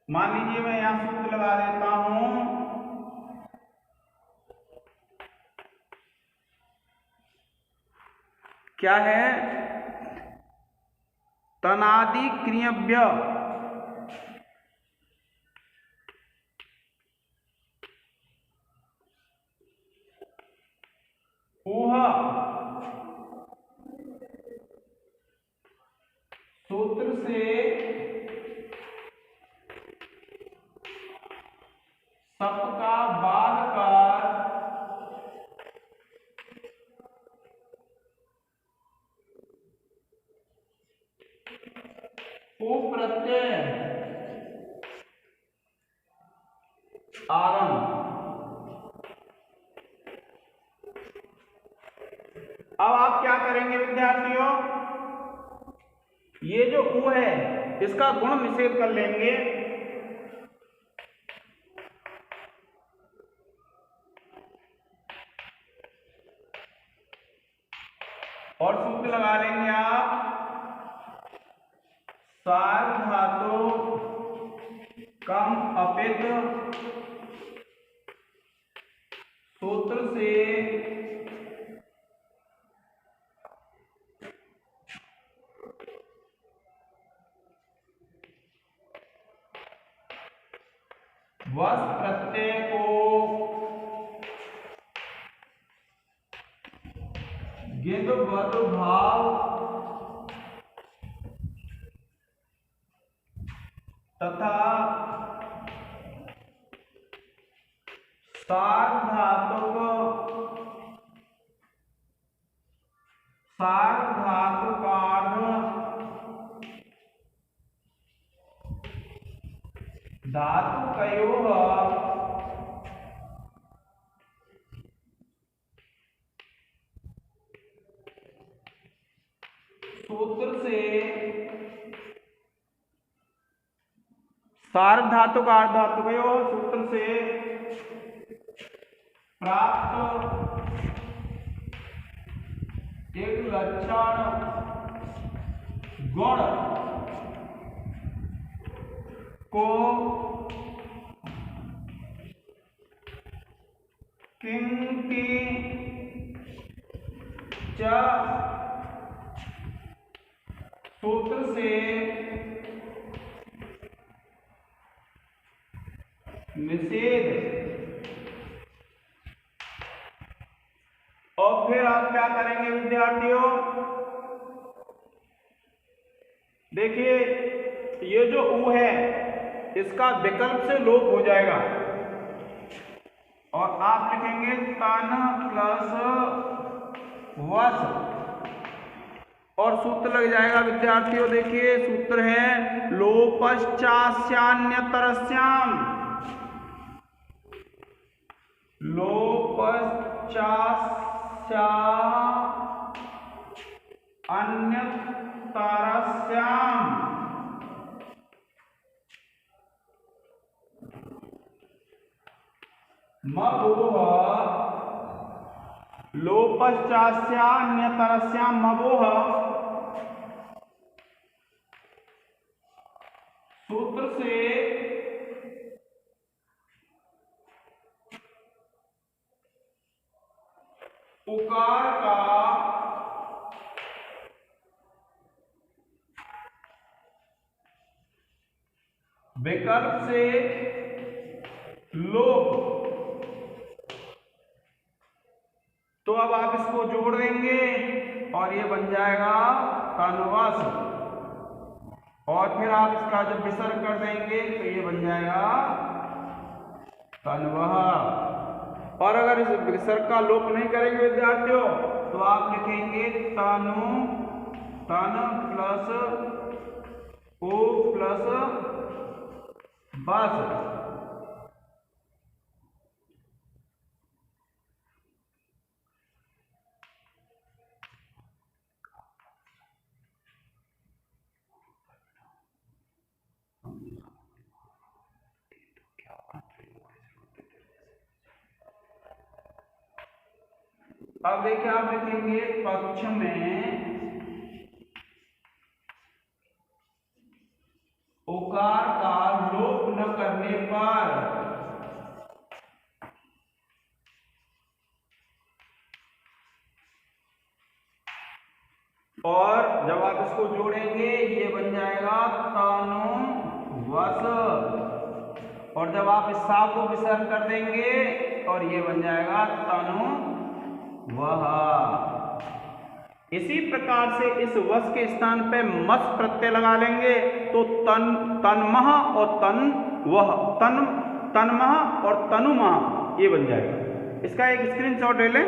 मान लीजिए मैं यहां सूत्र लगा देता हूं, क्या है, तनादि क्रियव्य ऊह सूत्र से सप का बाद कर ऊ प्रत्यय आरंभ। अब आप क्या करेंगे विद्यार्थियों, ये जो ऊ है इसका गुण निषेध कर लेंगे। और सूत्र लगा लेंगे आप, सार्ध धातु कम अपित सूत्र से वश प्रत्यय को गिद वद भाव तथा सार्ध धातु धातु कयोः सूत्र से सार्ध धातु का अर्ध धातु कयोः सूत्र से प्राप्त एक लक्षण गुण को किंति च सूत्र से निषेध। और फिर आप क्या करेंगे विद्यार्थियों, देखिए ये जो ऊ है इसका विकल्प से लोप हो जाएगा और आप लिखेंगे तन प्लस वश और सूत्र लग जाएगा विद्यार्थियों। देखिए सूत्र है लोपश्चास्यान्यतरस्याम, लोपश्चास्यान्यतरस्याम मबोह, लोपश्चास्यान्यतरस्याम मबोह सूत्र से उकार का विकल्प से लोप। तो अब आप इसको जोड़ देंगे और ये बन जाएगा तनवश और फिर आप इसका जब विसर्ग कर देंगे तो ये बन जाएगा तनवह। और अगर इस विसर्ग का लोप नहीं करेंगे विद्यार्थियों तो आप लिखेंगे तनु, तन प्लस ओ प्लस बस। अब देखिए आप लिखेंगे पक्ष में उकार का लोप न करने पर और जब आप इसको जोड़ेंगे ये बन जाएगा तनु वस, और जब आप इस सा को विसर्ग कर देंगे और ये बन जाएगा तनु वह। इसी प्रकार से इस वस के स्थान पे मस प्रत्यय लगा लेंगे तो तन्मह और तन वह, तन्मह और तनुमह ये बन जाएगा। इसका एक स्क्रीनशॉट ले लें।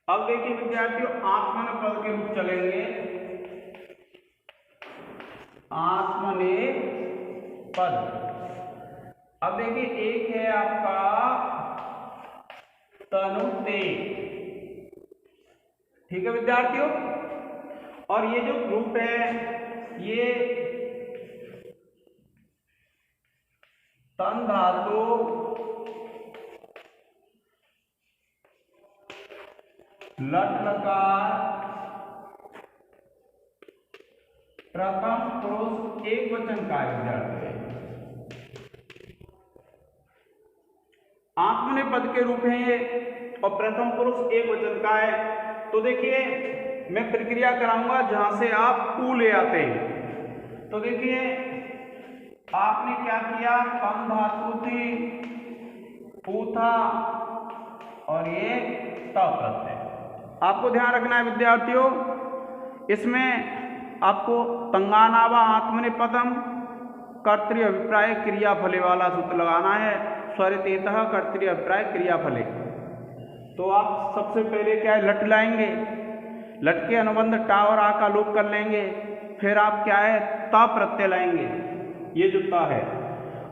अब देखिए विद्यार्थियों आत्मनेपद के रूप चलेंगे। आत्मनेपद, अब देखिए एक है आपका तनुते, ठीक है विद्यार्थियों, और ये जो ग्रुप है ये तन धातु लट लकार प्रथम पुरुष एक वचन का विद्यार्थी है। आत्मनेपद के रूप है ये और प्रथम पुरुष एक वचन का है। तो देखिए मैं प्रक्रिया कराऊंगा जहां से आप ऊ ले आते हैं। तो देखिए आपने क्या किया, कम धातु थी, ऊ था और ये त प्रत्यय। आपको ध्यान रखना है विद्यार्थियों, इसमें आपको तंगानावा आत्मनेपदम कर्तृ अभिप्राय क्रियाफले वाला सूत्र लगाना है। स्वरितेतः कर्तृ अभिप्राय क्रियाफले। तो आप सबसे पहले क्या है, लट लाएंगे, लट के अनुबंध टा और आ का लोप कर लेंगे, फिर आप क्या है ता प्रत्यय लाएंगे, ये जो ता है,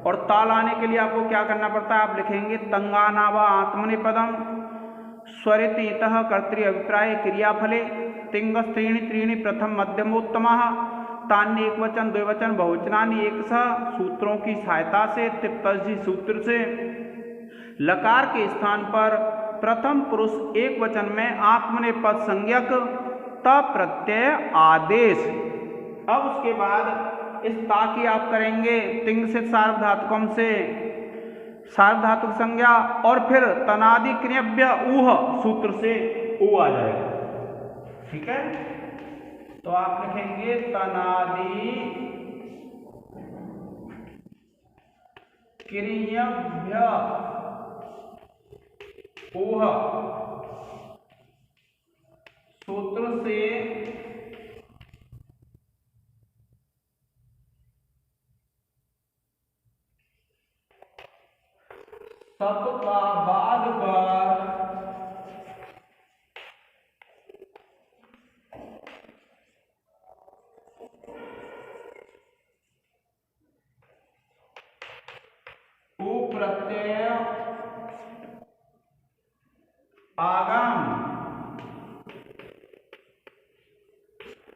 और ता लाने के लिए आपको क्या करना पड़ता है, आप लिखेंगे तंगानावा आत्मनेपदम स्वरित इतः कर्तृ अभिप्राय क्रियाफले तिंगस त्रीणि त्रीणि प्रथम मध्यमोत्तमः तान्य एक वचन द्विवचन बहुवचनानि एक सूत्रों की सहायता से तिप्तजी सूत्र से लकार के स्थान पर प्रथम पुरुष एक वचन में आत्मनेपद संज्ञक त प्रत्यय आदेश। अब उसके बाद इस ता की आप करेंगे तिंग से सार्वधातुकम से सार्वधातुक संज्ञा और फिर तनादि क्रियाव्य ऊह सूत्र से ऊ आ जाएगा। ठीक है, तो आप लिखेंगे तनादि क्रियाव्य ऊह सूत्र से सत का बाद पर ऊ प्रत्यय आगम।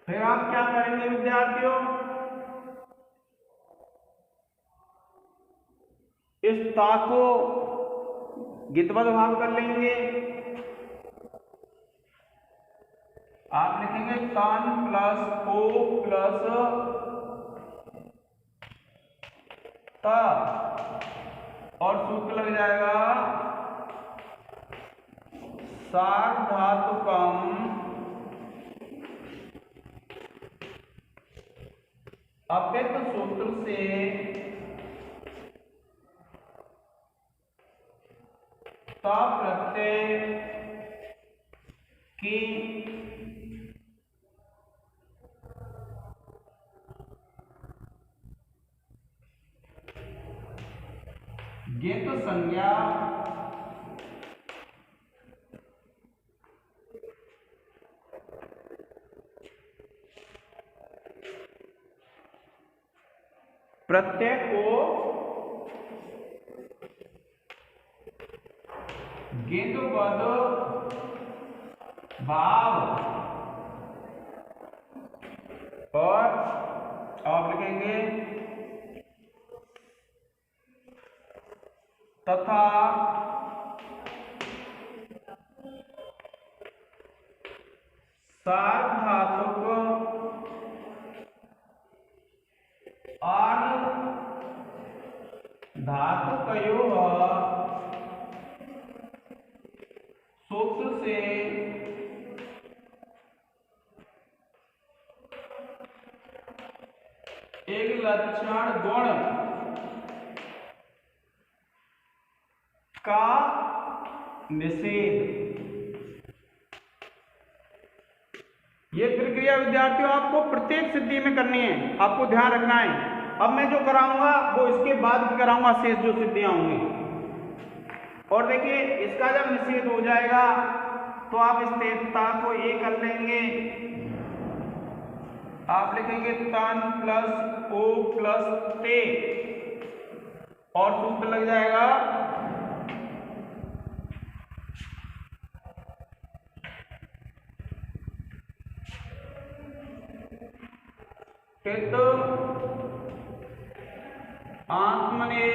फिर आप क्या करेंगे विद्यार्थियों, इस ता को गितवद भाग कर लेंगे। आप लिखेंगे तन प्लस ओ प्लस ता और सूत्र लग जाएगा सार्वधातुकम अपित सूत्र से ता प्रत्यय की गित संज्ञा प्रत्यय को गितवद भाव और आप लिखेंगे तथा सार्वधातुक धातुकयोः सूत्र से एक लक्षण गुण का निषेध। ये प्रक्रिया विद्यार्थियों आपको प्रत्येक सिद्धि में करनी है, आपको ध्यान रखना है। अब मैं जो कराऊंगा वो इसके बाद भी कराऊंगा, शेष जो सिद्धियां होंगी। और देखिए इसका जब निषेध हो जाएगा तो आप इस तेता को ए कर लेंगे। आप लिखेंगे तन प्लस ओ प्लस ते और सूत्र लग जाएगा टित आत्मने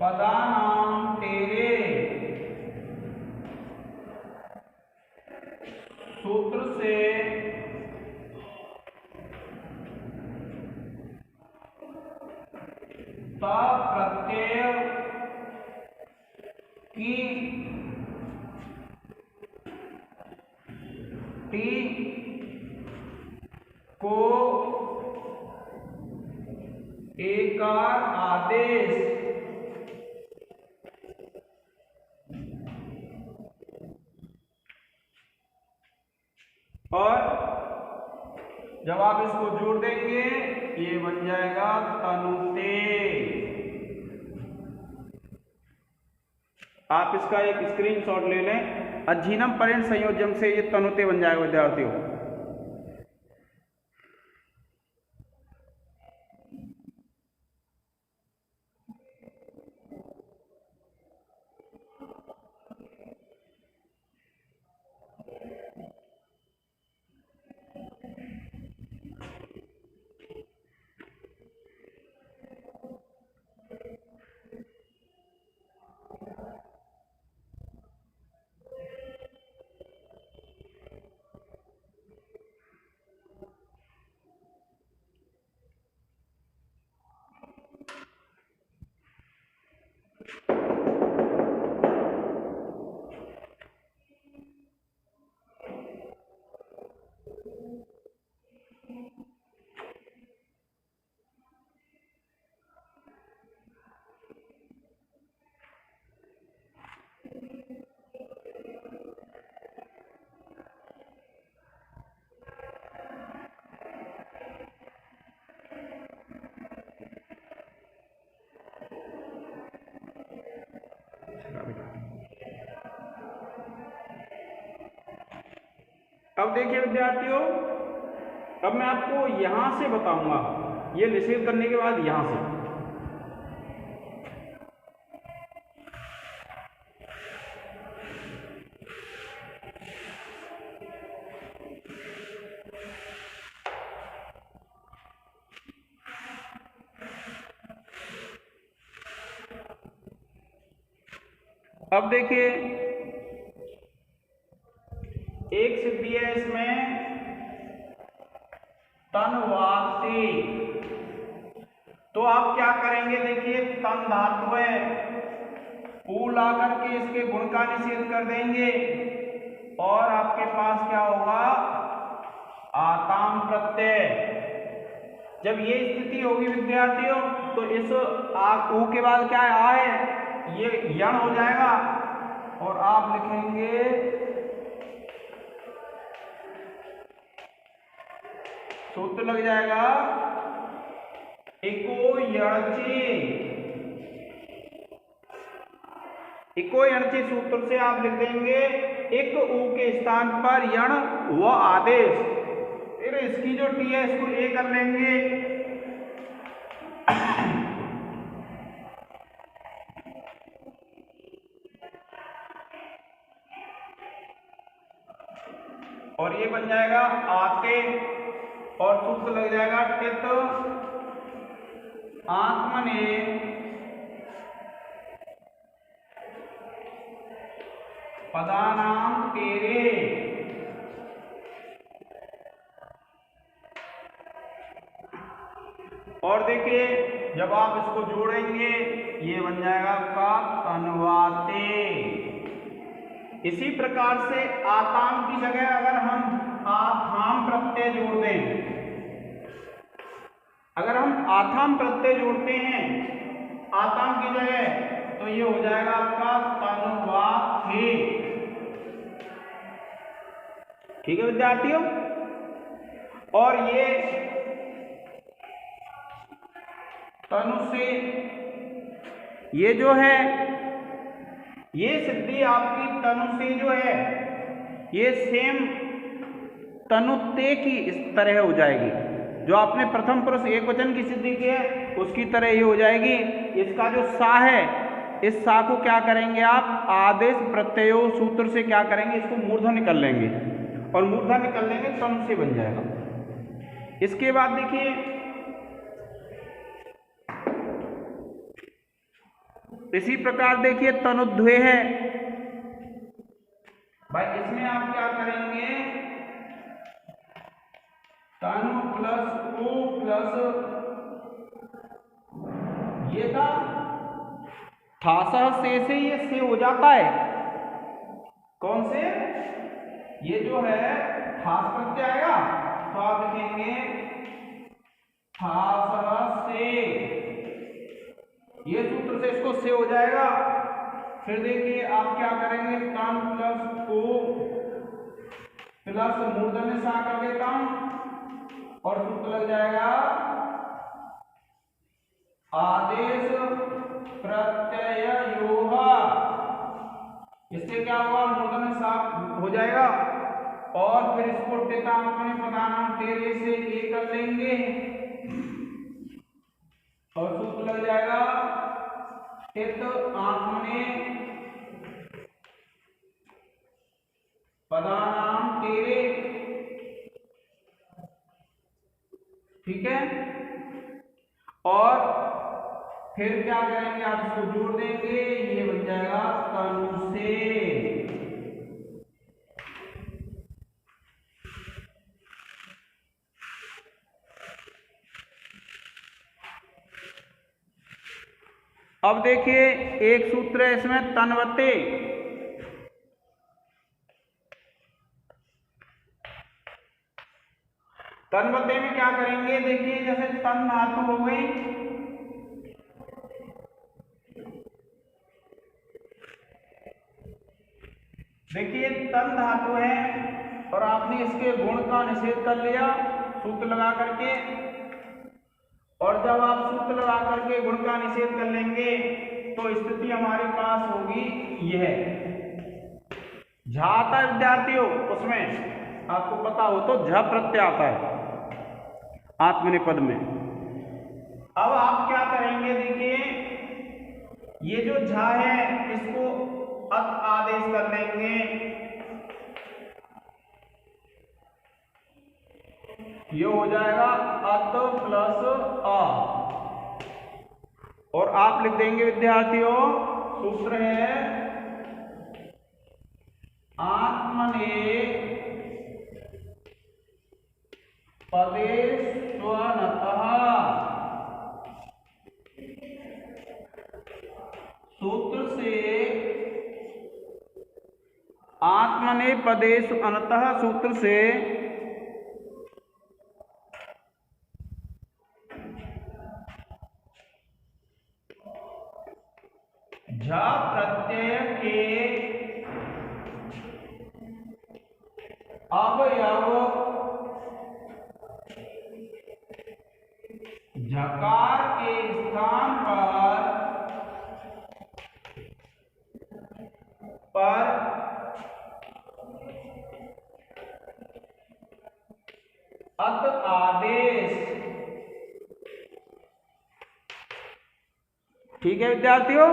पदानां तेरे सूत्र से ता प्रत्यय की टी को एकार आदेश और जब आप इसको जोड़ देंगे ये बन जाएगा तनुते। आप इसका एक स्क्रीनशॉट ले लें, अजीनम परिण संयोजन से ये तनुते बन जाएगा विद्यार्थियों। अब देखिए विद्यार्थियों, अब मैं आपको यहां से बताऊंगा, ये निषेध करने के बाद यहां से। अब देखिए एक सिद्धि है इसमें तनवाते, तो आप क्या करेंगे, देखिए तन धातु है, ऊ ला करके इसके गुण का निषेध कर देंगे और आपके पास क्या होगा, आताम प्रत्यय। जब ये स्थिति होगी विद्यार्थियों, तो इस ऊ के बाद क्या है, आ है, ये यण हो जाएगा और आप लिखेंगे सूत्र लग जाएगा इको यणची। इको यणची सूत्र से आप लिख देंगे एक ऊ के स्थान पर यण व आदेश, फिर इसकी जो टी है इसको ए कर लेंगे और ये बन जाएगा आते और सूत्र लग जाएगा टित आत्मने पदानाम तेरे। और देखिए जब आप इसको जोड़ेंगे ये बन जाएगा का तनवाते। इसी प्रकार से आताम की जगह अगर हम आथाम प्रत्यय जोड़ दें, अगर हम आथाम प्रत्यय जोड़ते हैं आताम की जगह, तो ये हो जाएगा आपका तनवाथे। ठीक है विद्यार्थियों, और ये तनु से, ये जो है ये सिद्धि आपकी तनु से जो है ये सेम तनुते की इस तरह हो जाएगी, जो आपने प्रथम पुरुष एक वचन की सिद्धि की है उसकी तरह ये हो जाएगी। इसका जो सा है, इस सा को क्या करेंगे आप, आदेश प्रत्ययो सूत्र से क्या करेंगे, इसको मूर्धन निकल लेंगे और मूर्धन निकल लेंगे तनु से बन जाएगा। इसके बाद देखिए इसी प्रकार देखिए तनुद्वे है भाई, इसमें आप क्या करेंगे, तनु प्लस ओ प्लस ये था थासा से ये से हो जाता है, कौन से, ये जो है थास प्रत्यय आएगा तो आप लिखेंगे थास से, ये सूत्र से इसको से हो जाएगा। फिर देखिए आप क्या करेंगे, तन प्लस ओ प्लस मूर्धन्य सा कर देता हूं और सूत्र लग जाएगा आदेश प्रत्यय योहा। इससे क्या होगा, मूर्धन्य सा हो जाएगा और फिर इसको टेतांकने पदानाम तेरे से ए कर लेंगे और सूत्र लग जाएगा टित आत्मने पदानाम तेरे। ठीक है, और फिर क्या करेंगे, आप इसको जोड़ देंगे, ये बन जाएगा तनु से। अब देखिए एक सूत्र है इसमें तनवते, तनवते में क्या करेंगे, देखिए जैसे तन धातु हो गई, देखिए तन धातु है और आपने इसके गुण का निषेध कर लिया सूत्र लगा करके, और जब आप सूत्र लगा करके गुण का निषेध कर लेंगे तो स्थिति हमारे पास होगी यह झाता विद्यार्थियों, उसमें आपको पता हो तो झ प्रत्यय आता है आत्मनेपद में। अब आप क्या करेंगे, देखिए ये जो झ है इसको अत आदेश कर लेंगे, ये हो जाएगा अत प्लस अ, और आप लिख देंगे विद्यार्थियों, सूत्र है आत्मने पदेष्वनतः, सूत्र से आत्मने पदेषु अनतः, सूत्र से झ प्रत्यय के अवयव झकार के स्थान पर अत आदेश। ठीक है विद्यार्थियों,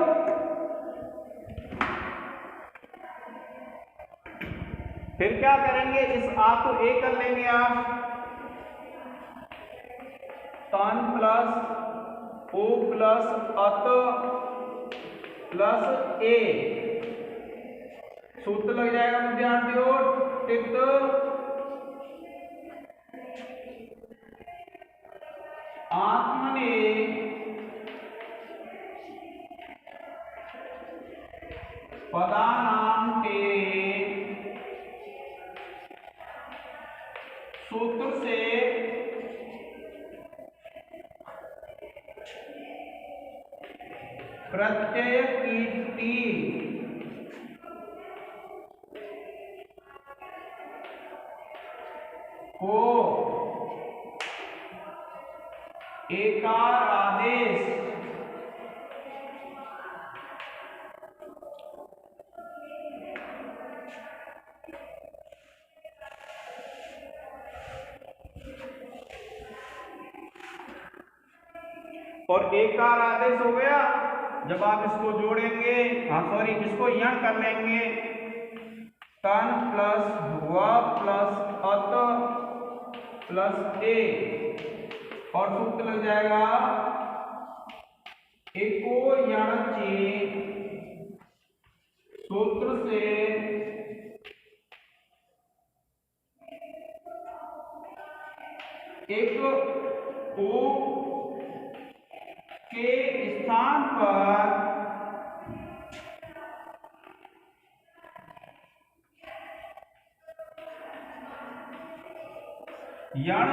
फिर क्या करेंगे, इस आ को ए कर लेंगे आप, तन प्लस ओ प्लस अत प्लस ए, सूत्र लग जाएगा विद्यार्थियों टित आत्मने पदानां ते, सूत्र से प्रत्यय की को एकार आदेश और एकार आदेश हो गया। जब आप इसको जोड़ेंगे, हाँ सॉरी, इसको यहां कर लेंगे, तन प्लस व प्लस अत प्लस ए, और सूत्र लग जाएगा एको यणचि, सूत्र से एक ओ के स्थान पर यण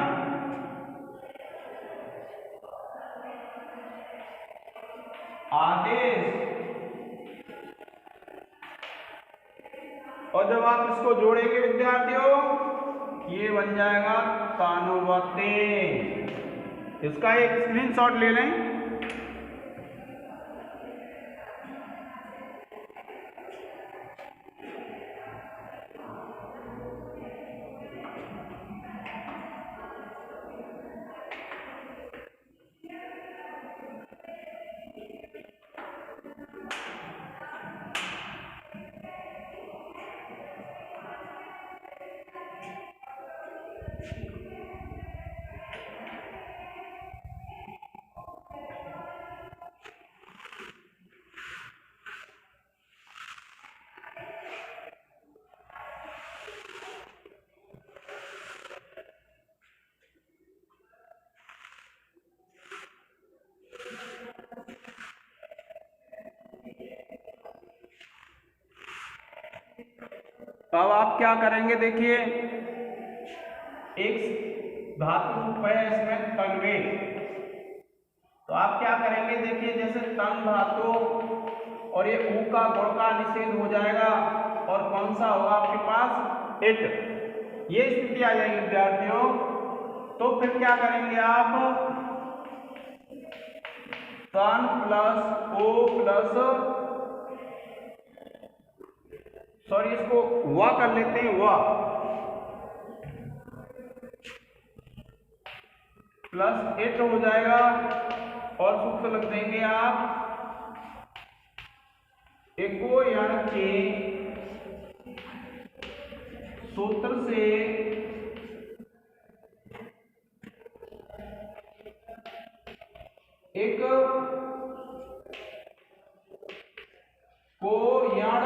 आदेश, और जब आप इसको जोड़ेंगे विद्यार्थियों, ये बन जाएगा तानुवते। इसका एक स्क्रीनशॉट ले लें। तो अब आप क्या करेंगे, देखिए एक धातु रूप है इसमें तन्वे, तो आप क्या करेंगे, देखिए जैसे तन धातु और ये ऊ का गुण का निषेध हो जाएगा, और कौन सा होगा आपके पास, इट, ये स्थिति आ जाएगी विद्यार्थियों। तो फिर क्या करेंगे आप, तन प्लस ओ प्लस, सॉरी इसको वा कर लेते हैं, वा, प्लस इट हो जाएगा और सूत्र लग देंगे आप एको यण के सूत्र से एक को यण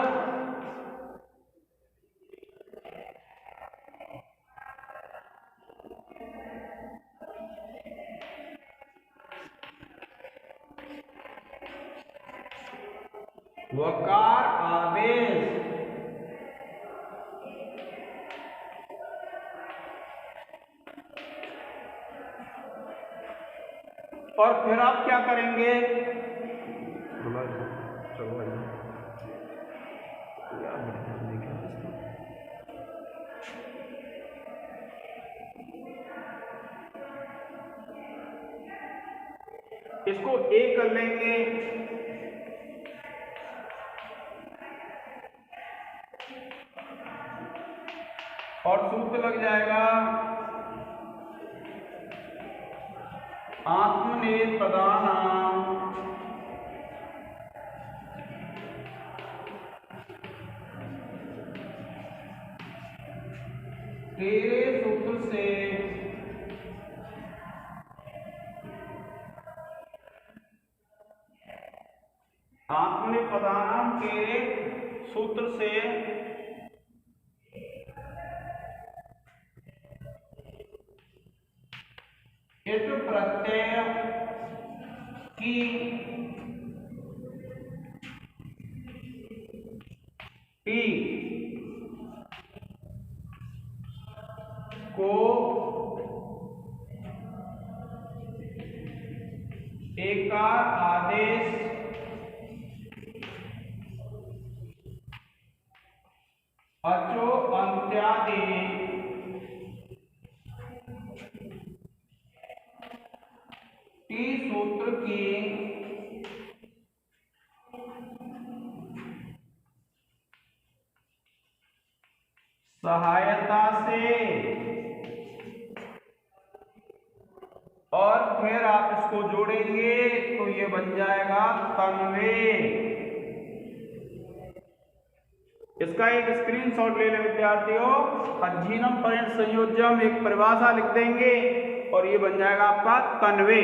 वकार आदेश और फिर आप क्या करेंगे, इसको ए कर लेंगे और सूत्र लग जाएगा आत्मनेपदानां तेरे सूत्र से आत्मनेपदानां तेरे सूत्र से इट प्रत्यय की टी को एकार आदेश अचो अंत्यादि टी सूत्र की सहायता से और फिर आप इसको जोड़ेंगे तो ये बन जाएगा तन्वे। इसका एक स्क्रीनशॉट ले लें विद्यार्थियों। अज्जीनम परिण संयोजम एक परिभाषा लिख देंगे और ये बन जाएगा आपका तन्वे।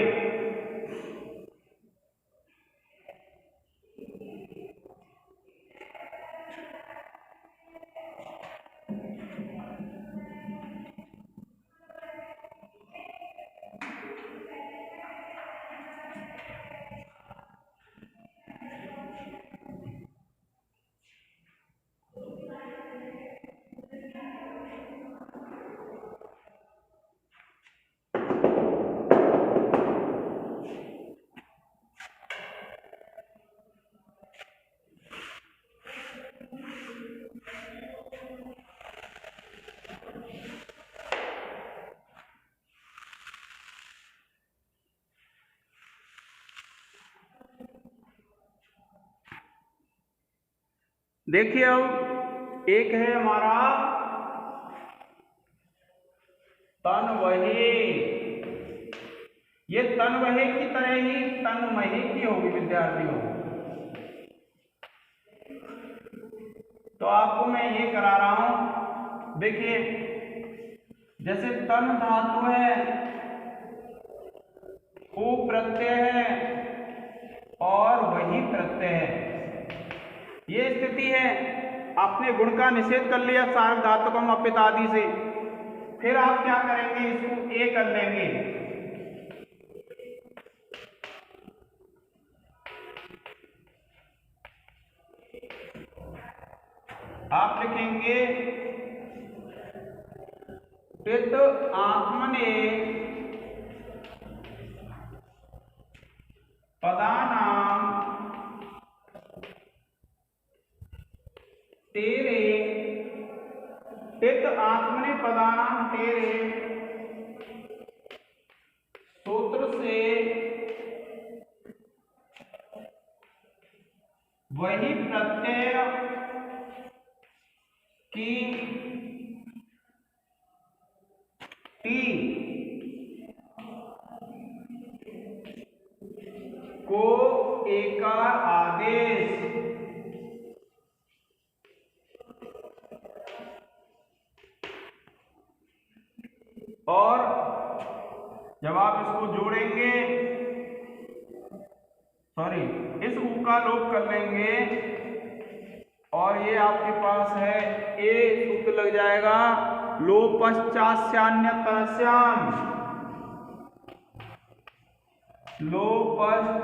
देखिए अब एक है हमारा तनवहे। ये तनवहे की तरह ही तन्महे की होगी विद्यार्थियों। तो आपको मैं ये करा रहा हूं, देखिए जैसे तन धातु है, उ प्रत्यय है और वही प्रत्यय है, ये स्थिति है। आपने गुण का निषेध कर लिया सार्वधातुकम धातुकम अपित आदि से, फिर आप क्या करेंगे, इसको ए कर लेंगे। आप लिखेंगे पित आत्मने पदानां तेरे, पित आत्मने पदानां तेरे सूत्र से वही प्रत्यय की टी जब आप इसको जोड़ेंगे, सॉरी, इस ऊ का लोप कर लेंगे और ये आपके पास है ए, सूत्र लग जाएगा लोपश्चास्यान्य तरस्याम, लोपश्चास्यान्य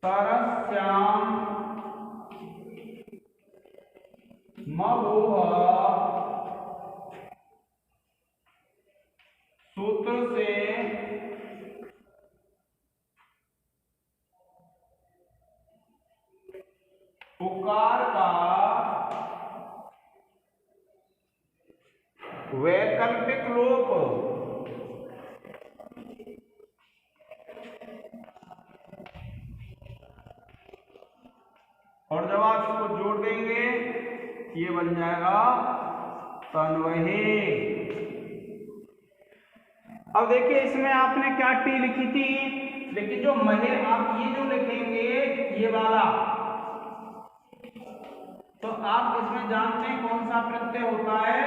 तरस्याम मभुः सूत्र से उकार का वैकल्पिक लोप और जब आप इसको जोड़ देंगे ये बन जाएगा तन्वही। अब देखिए इसमें आपने क्या टी लिखी थी, लेकिन जो महे आप ये जो लिखेंगे ये वाला, तो आप इसमें जानते हैं कौन सा प्रत्यय होता है,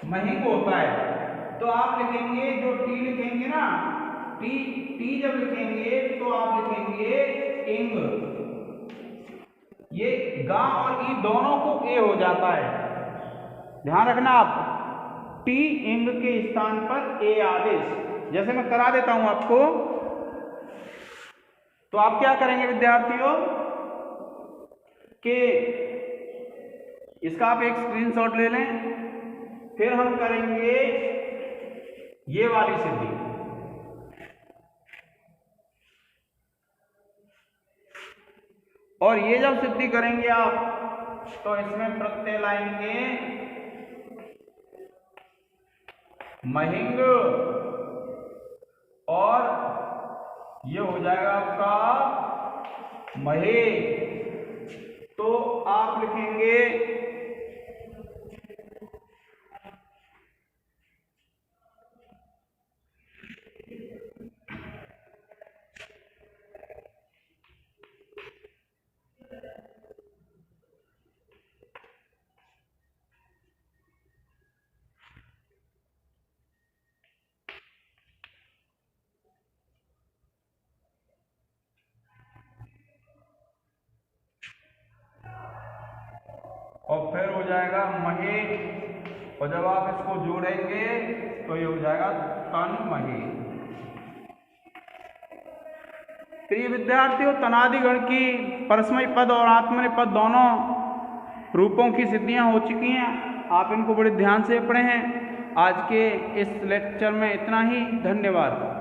महिंग होता है। तो आप लिखेंगे जो टी लिखेंगे ना, टी जब लिखेंगे तो आप लिखेंगे इंग, ये गा और ई दोनों को ए हो जाता है, ध्यान रखना आप, टी इंग के स्थान पर ए आदेश। जैसे मैं करा देता हूं आपको, तो आप क्या करेंगे विद्यार्थियों कि इसका आप एक स्क्रीनशॉट ले लें, फिर हम करेंगे ये वाली सिद्धि। और ये जब सिद्धि करेंगे आप तो इसमें प्रत्यय लाएंगे महिंग और ये हो जाएगा आपका महे। तो आप लिखेंगे और फिर हो जाएगा महे, और जब आप इसको जोड़ेंगे तो ये हो जाएगा तन महे। प्रिय विद्यार्थियों, तनादि गण की परस्मय पद और आत्मनेपद पद दोनों रूपों की सिद्धियां हो चुकी हैं। आप इनको बड़े ध्यान से पढ़े हैं। आज के इस लेक्चर में इतना ही। धन्यवाद।